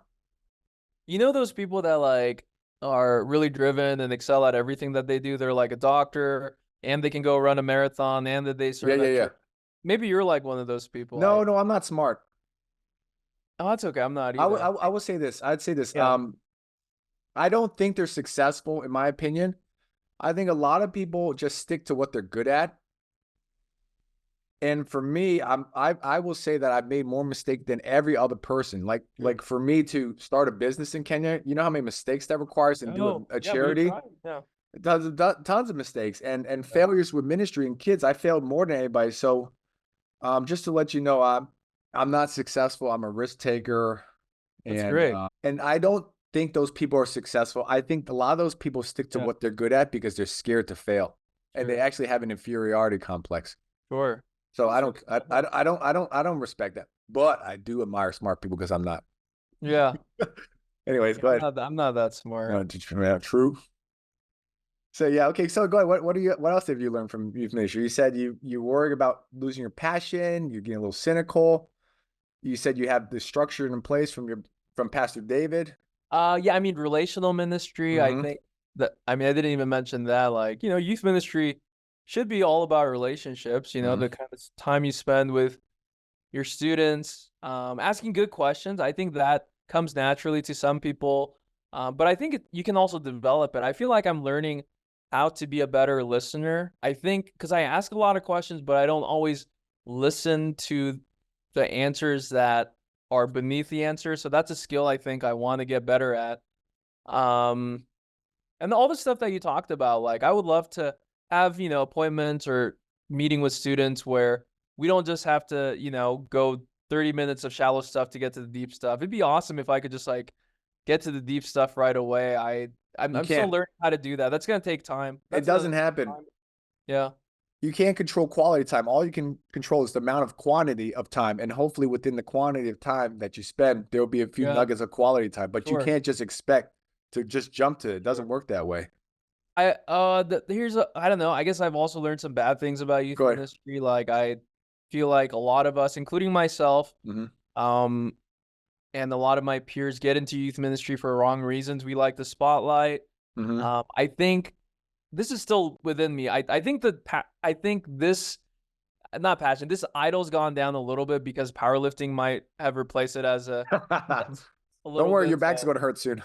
You know those people that like are really driven and excel at everything that they do? They're like a doctor and they can go run a marathon and that they Yeah, serve yeah, at yeah. church. Maybe you're like one of those people. No, no, I'm not smart. Oh, that's okay. I'm not I would either. I would say this. I'd say this. Yeah. I don't think they're successful in my opinion. I think a lot of people just stick to what they're good at. And for me, I will say that I've made more mistakes than every other person. Like for me to start a business in Kenya, you know how many mistakes that requires and do a Yeah, but you're charity? trying. Yeah. Tons of mistakes and failures with ministry and kids. I failed more than anybody. So just to let you know, I'm not successful. I'm a risk taker, That's and great. and I don't think those people are successful. I think a lot of those people stick to Yeah. what they're good at because they're scared to fail, and they Sure. actually have an inferiority complex. Sure. So That's really I don't respect that, but I do admire smart people because I'm not. Yeah. Anyways, Yeah, go ahead. I'm not that smart. True. So yeah, okay. So go ahead. What else have you learned from youth ministry? You said you worry about losing your passion. You're getting a little cynical. You said you have the structure in place from Pastor David. Yeah, I mean relational ministry, I Mm-hmm. think that I mean I didn't even mention that like, youth ministry should be all about relationships, Mm-hmm. the kind of time you spend with your students, asking good questions. I think that comes naturally to some people. But I think you can also develop it. I feel like I'm learning how to be a better listener. I think because I ask a lot of questions, but I don't always listen to the answers that are beneath the answer. So that's a skill I think I want to get better at. Um, and all the stuff that you talked about, like I would love to have, appointments or meeting with students where we don't just have to, go 30 minutes of shallow stuff to get to the deep stuff. It'd be awesome if I could just like get to the deep stuff right away. You I'm still can't. learning how to do that. That's gonna take time. It That's a doesn't happen. Yeah. You can't control quality time. All you can control is the amount of quantity of time. And hopefully within the quantity of time that you spend, there will be a few Yeah. nuggets of quality time. But you Sure. can't just expect to just jump to it. It doesn't Sure. work that way. I don't know. I guess I've also learned some bad things about youth Go ahead. ministry. Like I feel like a lot of us, including myself, Mm-hmm. um, and a lot of my peers get into youth ministry for wrong reasons. We like the spotlight. Mm-hmm. I think this is still within me. I think I think this not passion. This idol's gone down a little bit because powerlifting might have replaced it as a Don't little worry, bit. your back's going to hurt soon.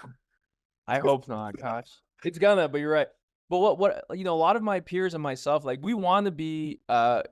I hope not. Gosh, it's gonna. But you're right. But a lot of my peers and myself, like we want to be a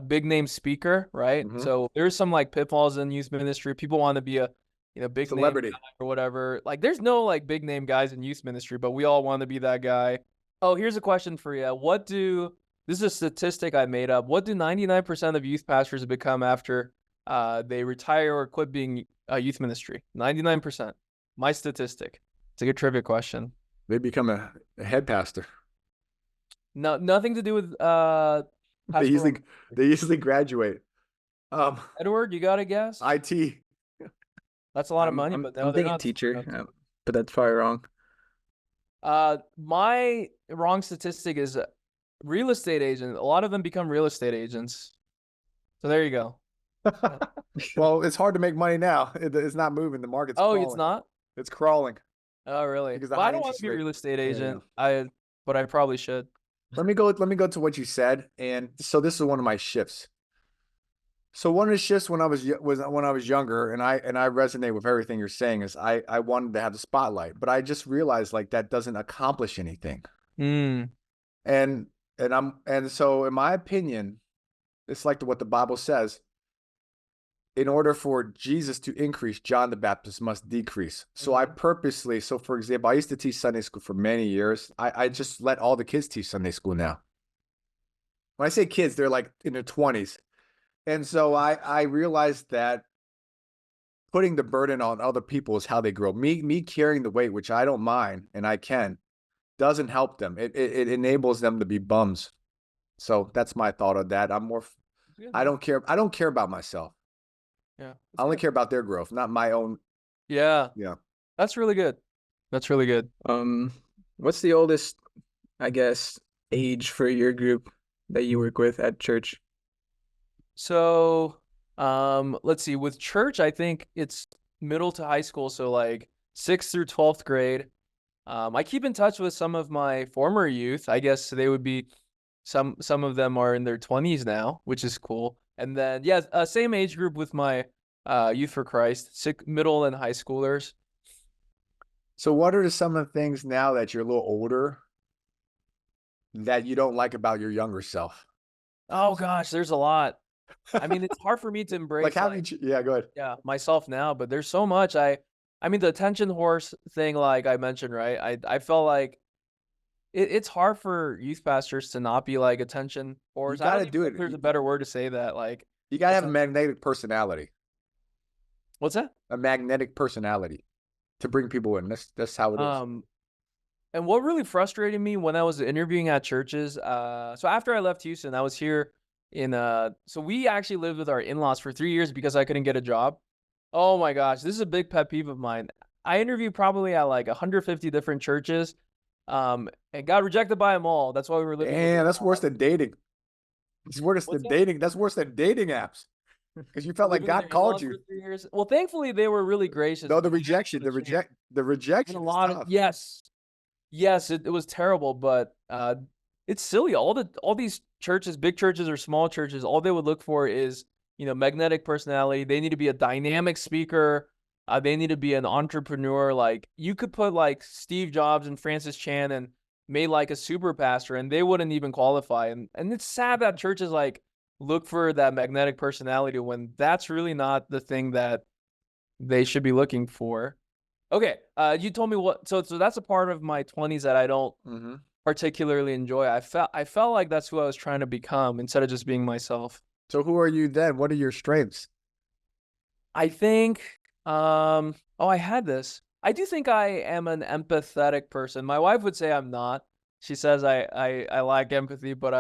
big name speaker, right? Mm-hmm. So there's some like pitfalls in youth ministry. People want to be a big name Celebrity. guy or whatever. Like there's no like big name guys in youth ministry, but we all want to be that guy. Oh, here's a question for you. This is a statistic I made up. What do 99% of youth pastors become after they retire or quit being youth ministry? 99%. My statistic. It's a good trivia question. They become a head pastor. No, nothing to do with They usually graduate. Edward, you got a guess? IT. That's a lot of money, I'm but no, I'm they're thinking not. teacher, but that's probably wrong. My wrong statistic is real estate agent. A lot of them become real estate agents. So there you go. Well, it's hard to make money now. It's not moving. The market's crawling. It's not? It's crawling. Oh, really? Because the Well, I high don't want interest to be a rate. real estate Yeah, agent. But I probably should. Let me go to what you said. And so this is one of my shifts. So one of the shifts when I was when I was younger, and I resonate with everything you're saying, is I wanted to have the spotlight, but I just realized like that doesn't accomplish anything. Mm. And so in my opinion, it's like what the Bible says. In order for Jesus to increase, John the Baptist must decrease. So I purposely, so for example, I used to teach Sunday school for many years. I just let all the kids teach Sunday school now. When I say kids, they're like in their 20s. And so I realized that putting the burden on other people is how they grow. Me carrying the weight, which I don't mind and I can, doesn't help them. It enables them to be bums. So that's my thought on that. I don't care. I don't care about myself. Yeah. I only care about their growth, not my own. Yeah. Yeah. That's really good. That's really good. What's the oldest, I guess, age for your group that you work with at church? So Let's see. With church, I think it's middle to high school, so like 6th through 12th grade. I keep in touch with some of my former youth. I guess they would be some of them are in their 20s now, which is cool. And then yeah, same age group with my Youth for Christ, middle and high schoolers. So what are some of the things now that you're a little older that you don't like about your younger self? Oh gosh, there's a lot. I mean, it's hard for me to embrace Like how did you, yeah, go ahead. yeah, myself now, but there's so much. I mean the attention horse thing, like I mentioned, right? I felt like it's hard for youth pastors to not be like attention You horse. I got don't to even do know it. if there's a better word to say that. Like You got to have a attention. magnetic personality. What's that? A magnetic personality to bring people in. That's how it is. And what really frustrated me when I was interviewing at churches, so after I left Houston, I was here in so we actually lived with our in-laws for 3 years because I couldn't get a job. Oh my gosh, this is a big pet peeve of mine. I interviewed probably at like 150 different churches, and got rejected by them all. That's why we were living with Damn, that's in-laws. worse than dating. It's worse than What's that? dating. That's worse than dating apps. Because you felt like Living with God their called in-laws you. for 3 years. Well, thankfully they were really gracious. No, The rejection the rejection a is lot tough. of yes. Yes, it was terrible, but it's silly. All these churches, big churches or small churches, all they would look for is, magnetic personality. They need to be a dynamic speaker. They need to be an entrepreneur. Like you could put like Steve Jobs and Francis Chan and made like a super pastor, and they wouldn't even qualify. And it's sad that churches like look for that magnetic personality when that's really not the thing that they should be looking for. Okay, you told me what. So that's a part of my 20s that I don't particularly enjoy. I felt like that's who I was trying to become instead of just being myself. So who are you then? What are your strengths? I think, oh, I had this. I do think I am an empathetic person. My wife would say I'm not. She says I lack empathy, but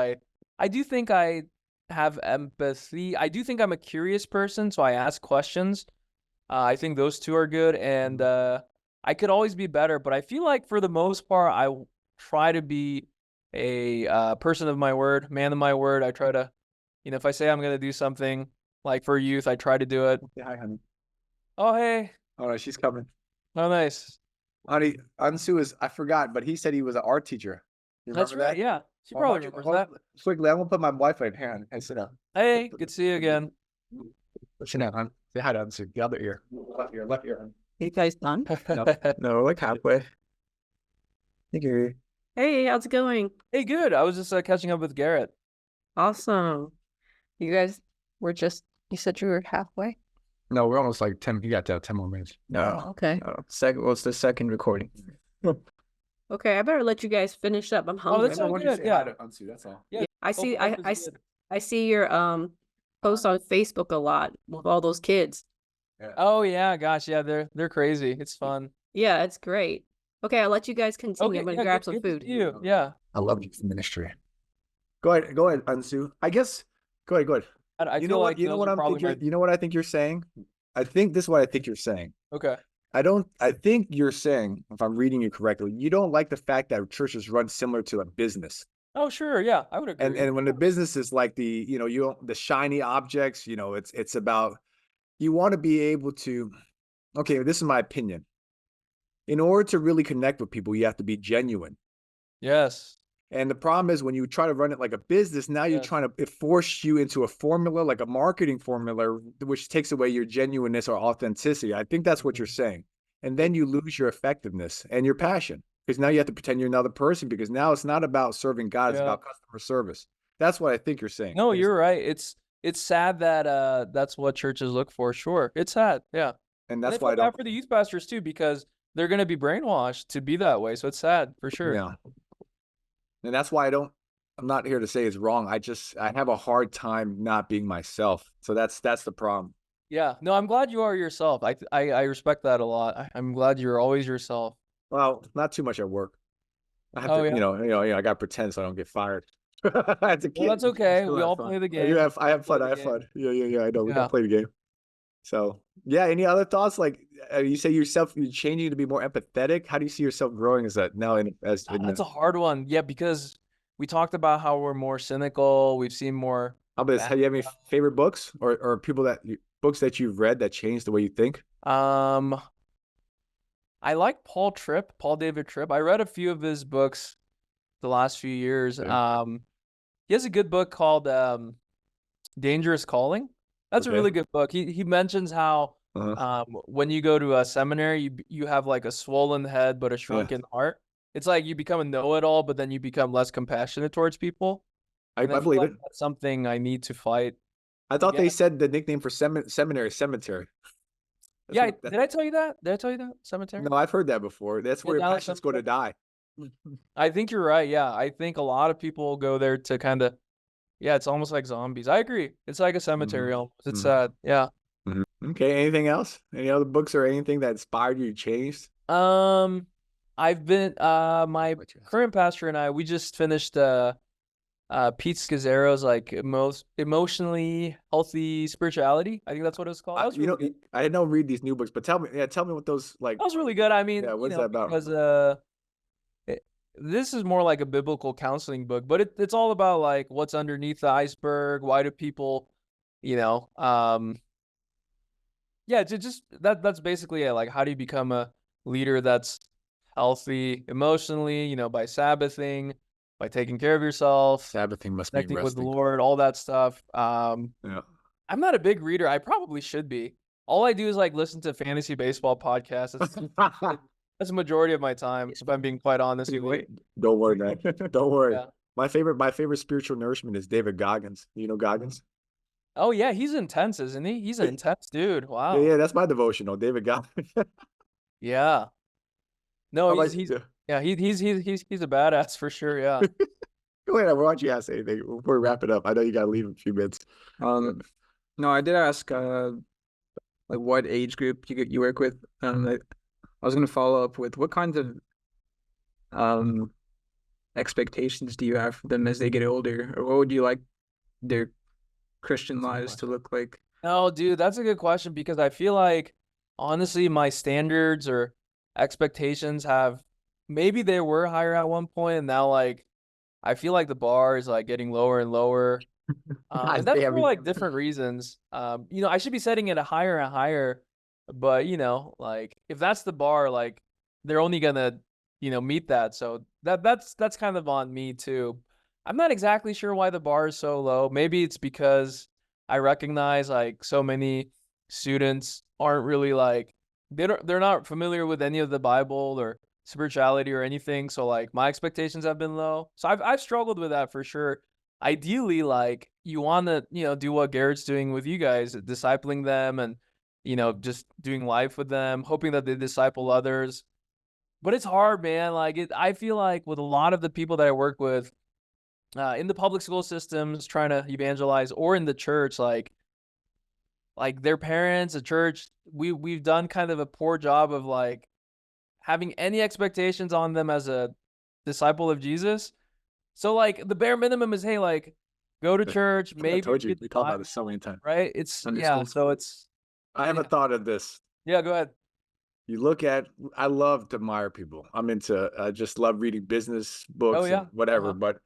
I do think I have empathy. I do think I'm a curious person, so I ask questions. I think those two are good, and I could always be better. But I feel like for the most part, try to be a person of my word, man of my word. I try to, if I say I'm gonna do something, like for youth, I try to do it. Yeah, hi, honey. Oh hey, Oh no, she's coming. oh nice. Honey, Eun Soo is, I forgot, but he said he was an art teacher. You That's remember right. that? Yeah, she Well, why probably don't you- remembers that. Quickly, I'm gonna put my Wi-Fi in hand and sit down. Hey, good to see you again. Sit down, hon. Say hi to Eun Soo. The other ear. Left ear, hon. You guys done? No, like halfway. Thank you. Hey, how's it going? Hey, good. I was just catching up with Garrett. Awesome. You guys were you said you were halfway? No, we're almost like 10. You got to have 10 more minutes. No. Okay. Well, it's the second recording. Okay, I better let you guys finish up. I'm hungry. that's all good. Yeah. Eun Soo, that's all. Yeah, I see hope it's good. I see your posts on Facebook a lot with all those kids. Oh yeah, gosh, yeah, they're crazy. It's fun. Yeah, it's great. Okay, I'll let you guys continue. Okay, I'm gonna yeah, grab good some to food. see you. Yeah. I love youth ministry. Go ahead, Eun Soo. I guess. Go ahead. I You feel know what? like You know those what are I'm probably thinking. You know what I think you're saying. I think this is what I think you're saying. Okay. I think you're saying, if I'm reading you correctly, you don't like the fact that churches run similar to a business. Oh sure, yeah, I would agree. And when the business is like the, the shiny objects, it's about, you want to be able to, okay, this is my opinion. In order to really connect with people, you have to be genuine. Yes. And the problem is when you try to run it like a business, now you're Yes. trying to, it force you into a formula, like a marketing formula, which takes away your genuineness or authenticity. I think that's what you're saying. And then you lose your effectiveness and your passion, because now you have to pretend you're another person, because now it's not about serving God, it's Yeah. about customer service. That's what I think you're saying. No, you're right. It's sad that that's what churches look for. Sure, it's sad. Yeah. And I that's why I feel bad don't. for the youth pastors too, because they're gonna be brainwashed to be that way. So it's sad for sure. Yeah. And that's why I'm not here to say it's wrong. I have a hard time not being myself. So that's the problem. Yeah. No, I'm glad you are yourself. I respect that a lot. I'm glad you're always yourself. Well, not too much at work. I have Oh, to, yeah? I got to pretend so I don't get fired. As a kid, Well, that's I okay. still We have all fun. play the I game. I have fun. Play I the have fun. Yeah. I know. We Yeah. gotta play the game. So yeah. Any other thoughts? Like you say you're changing to be more empathetic. How do you see yourself growing as that now? That's a hard one. Yeah, because we talked about how we're more cynical. We've seen more How about this? Have you have any favorite books or people books that you've read that changed the way you think? I like Paul David Tripp. I read a few of his books the last few years. Yeah. He has a good book called Dangerous Calling. That's a Okay. really good book. He mentions how when you go to a seminary, you have like a swollen head but a shrunken heart. It's like you become a know-it-all, but then you become less compassionate towards people. I And I feel believe like it. that's something I need to fight I thought they against. said the nickname for seminary cemetery. Yeah, did I tell you that? Did I tell you that? Cemetery? No, I've heard that before. That's where your Dallas passions go to die. I think you're right. Yeah, I think a lot of people go there to kind of, yeah, it's almost like zombies. I agree. It's like a cemetery almost. It's sad. Yeah. Okay. Anything else? Any other books or anything that inspired you, changed? I've been my current pastor and I, we just finished Pete Scazzero's like emotionally healthy spirituality. I think that's what it was called. That was really good. I don't read these new books, but tell me what those like. That was really good. I mean, Yeah, what's that about? Because this is more like a biblical counseling book, but it's all about like what's underneath the iceberg. Why do people, yeah, just that's basically it. Like, how do you become a leader that's healthy emotionally? By Sabbathing, by taking care of yourself, Sabbathing must be connecting with the resting. Lord, all that stuff. Yeah. I'm not a big reader. I probably should be. All I do is like listen to fantasy baseball podcasts. That's the majority of my time, if I'm being quite honest with you. Don't worry, man. Don't worry. Yeah. My favorite spiritual nourishment is David Goggins. You know Goggins? Oh yeah, he's intense, isn't he? He's an intense dude. Wow. Yeah, that's my devotional, David Goggins. Yeah. No, How he's a badass for sure. Yeah. Go ahead. Why don't you ask anything before we wrap it up? I know you got to leave in a few minutes. No, I did ask like what age group you work with. I was gonna follow up with what kinds of expectations do you have for them as they get older, or what would you like their Christian lives to look like? No, dude, that's a good question because I feel like honestly my standards or expectations maybe they were higher at one point and now like I feel like the bar is like getting lower and lower. And that's for like different reasons. I should be setting it higher and higher, but like if that's the bar, like they're only gonna, meet that. So that's kind of on me too. I'm not exactly sure why the bar is so low. Maybe it's because I recognize like so many students aren't really like they're not familiar with any of the Bible or spirituality or anything. So like my expectations have been low. So I've struggled with that for sure. Ideally, like you want to, do what Garrett's doing with you guys, discipling them and, just doing life with them, hoping that they disciple others. But it's hard, man. I feel like with a lot of the people that I work with in the public school systems, trying to evangelize, or in the church, like their parents, the church, we've done kind of a poor job of like having any expectations on them as a disciple of Jesus. So like the bare minimum is, hey, like go to church, maybe I told you, we talked about this so many times. Right? I haven't thought of this. Yeah, go ahead. You look at, I love to admire people. I'm into, I just love reading business books and whatever, but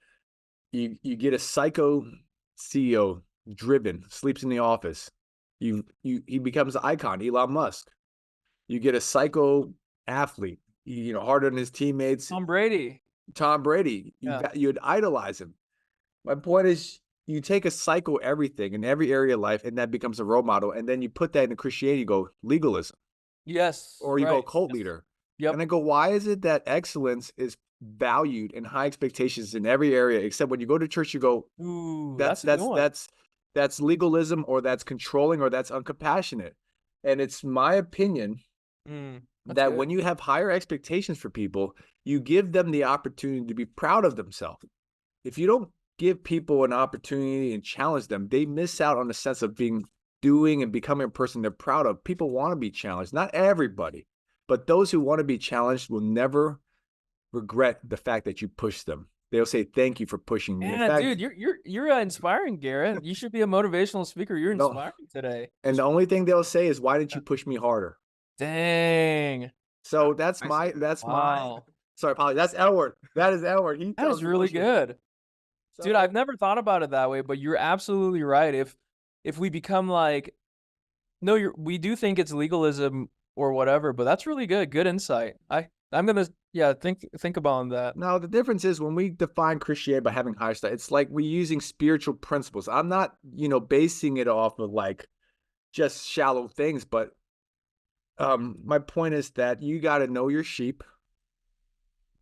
you get a psycho CEO driven, sleeps in the office. He becomes an icon, Elon Musk. You get a psycho athlete, harder than his teammates. Tom Brady. You'd idolize him. My point is, you take a psycho everything in every area of life, and that becomes a role model, and then you put that into Christianity, you go legalism. Yes. Or you go cult leader. Yep. And I go, why is it that excellence is valued and high expectations in every area, except when you go to church, you go, ooh, that's legalism, or that's controlling, or that's uncompassionate. And it's my opinion that when you have higher expectations for people, you give them the opportunity to be proud of themselves. If you don't give people an opportunity and challenge them, they miss out on the sense of doing and becoming a person they're proud of. People want to be challenged. Not everybody, but those who want to be challenged will never regret the fact that you push them. They'll say, thank you for pushing me. Yeah, dude, you're inspiring, Garrett. You should be a motivational speaker. You're inspiring today. And the only thing they'll say is, why didn't you push me harder? Dang. So that's my sorry, Polly. That's Elward. That is Elward. That is really good. Dude, I've never thought about it that way, but you're absolutely right. If we become like, no, we do think it's legalism or whatever, but that's really good. Good insight. I'm gonna think about that. Now the difference is when we define Christianity by having higher standards, it's like we're using spiritual principles. I'm not, basing it off of like just shallow things, but my point is that you got to know your sheep.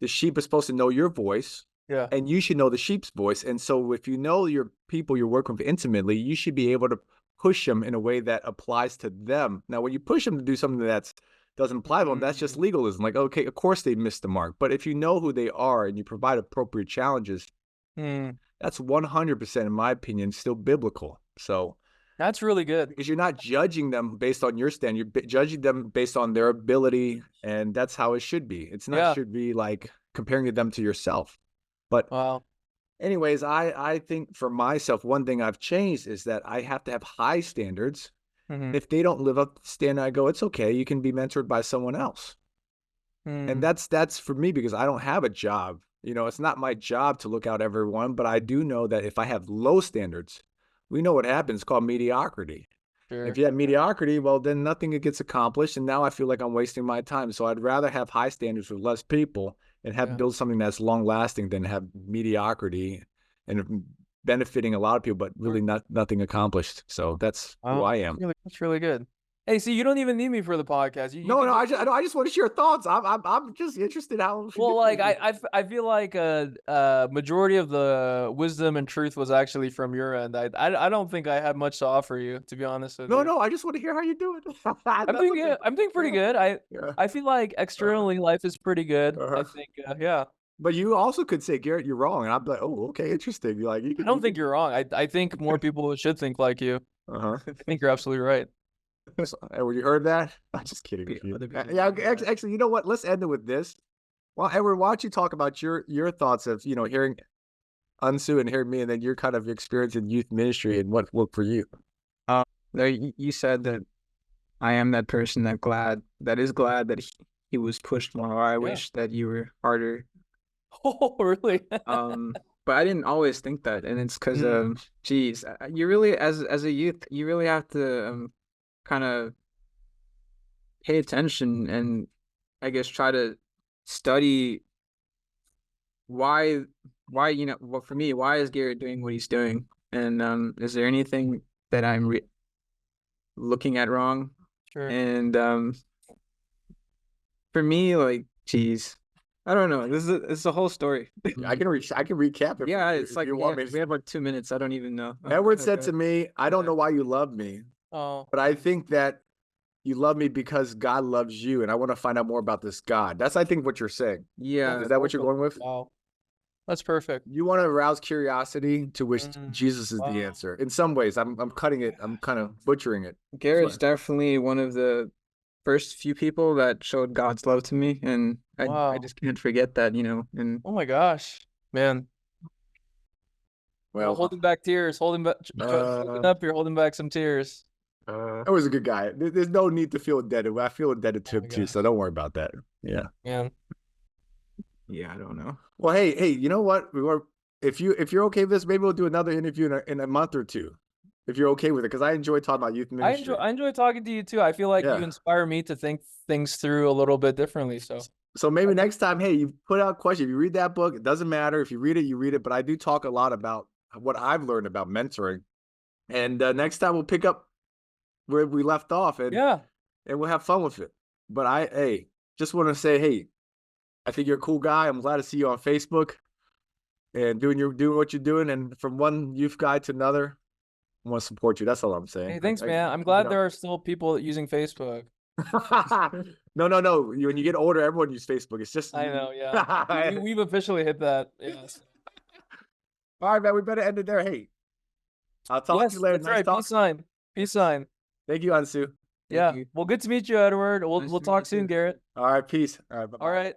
The sheep is supposed to know your voice. Yeah. And you should know the sheep's voice. And so if you know your people you're working with intimately, you should be able to push them in a way that applies to them. Now, when you push them to do something that doesn't apply to them, that's just legalism. Like, okay, of course they missed the mark. But if you know who they are and you provide appropriate challenges, that's 100%, in my opinion, still biblical. So that's really good. Because you're not judging them based on your stand. You're judging them based on their ability. And that's how it should be. It's not should be like comparing them to yourself. But anyways, I think for myself, one thing I've changed is that I have to have high standards. If they don't live up to the standard, I go, it's okay. You can be mentored by someone else. And that's for me because I don't have a job. It's not my job to look out everyone, but I do know that if I have low standards, we know what happens. It's called mediocrity. Sure. If you have mediocrity, well, then nothing gets accomplished. And now I feel like I'm wasting my time. So I'd rather have high standards with less people and build something that's long lasting than have mediocrity and benefiting a lot of people, but really nothing accomplished. So that's who I am. That's really good. Hey, see, you don't even need me for the podcast. I just want to share thoughts. I'm just interested how. Well, like I feel like a majority of the wisdom and truth was actually from your end. I don't think I had much to offer you, to be honest with you. No, I just want to hear how you do it. I'm doing pretty good. I feel like externally life is pretty good. I think But you also could say, Garrett, you're wrong, and I'm like, oh, okay, interesting. Like, I don't think you're wrong. I think more people should think like you. I think you're absolutely right. Edward, you heard that? I'm just kidding with you. Yeah, actually, you know what? Let's end it with this. Well, Edward, why don't you talk about your thoughts of hearing Eun Soo and hearing me, and then your kind of experience in youth ministry and what worked for you. You said that I am that person that is glad that he was pushed more. I wish that you were harder. Oh, really? But I didn't always think that, and it's because geez, you really as a youth, you really have to kind of pay attention and I guess try to study why well, for me, why is Garrett doing what he's doing, and is there anything that I'm looking at wrong? Sure. And for me, like, geez, I don't know. This is a whole story. I can recap it. Yeah, it's like we have like 2 minutes. I don't even know. Edward said to me, "I don't know why you love me, but I think that you love me because God loves you, and I want to find out more about this God." That's, I think, what you're saying. Yeah, is that what you're going with? Wow, that's perfect. You want to arouse curiosity, to which Jesus is the answer. In some ways, I'm cutting it. I'm kind of butchering it. Garrett's definitely one of the first few people that showed God's love to me, and I just can't forget that, and oh my gosh, man. Well, holding back tears, holding up here, holding back some tears. That was a good guy. There's no need to feel indebted. I feel indebted to him too, so don't worry about that. Yeah. Yeah, I don't know. Well, hey, you know what? If you're okay with this, maybe we'll do another interview in a month or two. If you're okay with it, because I enjoy talking about youth ministry. I enjoy talking to you too. I feel like you inspire me to think things through a little bit differently. So maybe next time, hey, you put out a question. If you read that book, it doesn't matter. If you read it, you read it. But I do talk a lot about what I've learned about mentoring. And next time we'll pick up where we left off, and we'll have fun with it. But just want to say, hey, I think you're a cool guy. I'm glad to see you on Facebook and doing what you're doing. And from one youth guy to another, I want to support you. That's all I'm saying. Hey, thanks, man. I'm glad there are still people using Facebook. No. When you get older, everyone uses Facebook. It's just I know, yeah. We've officially hit that. Yes. All right, man. We better end it there. Hey, I'll talk to you later. That's right. Peace sign. Thank you, Eun Soo. Yeah. Well, good to meet you, Edward. We'll talk soon, Garrett. All right. Peace. All right. Bye-bye. All right.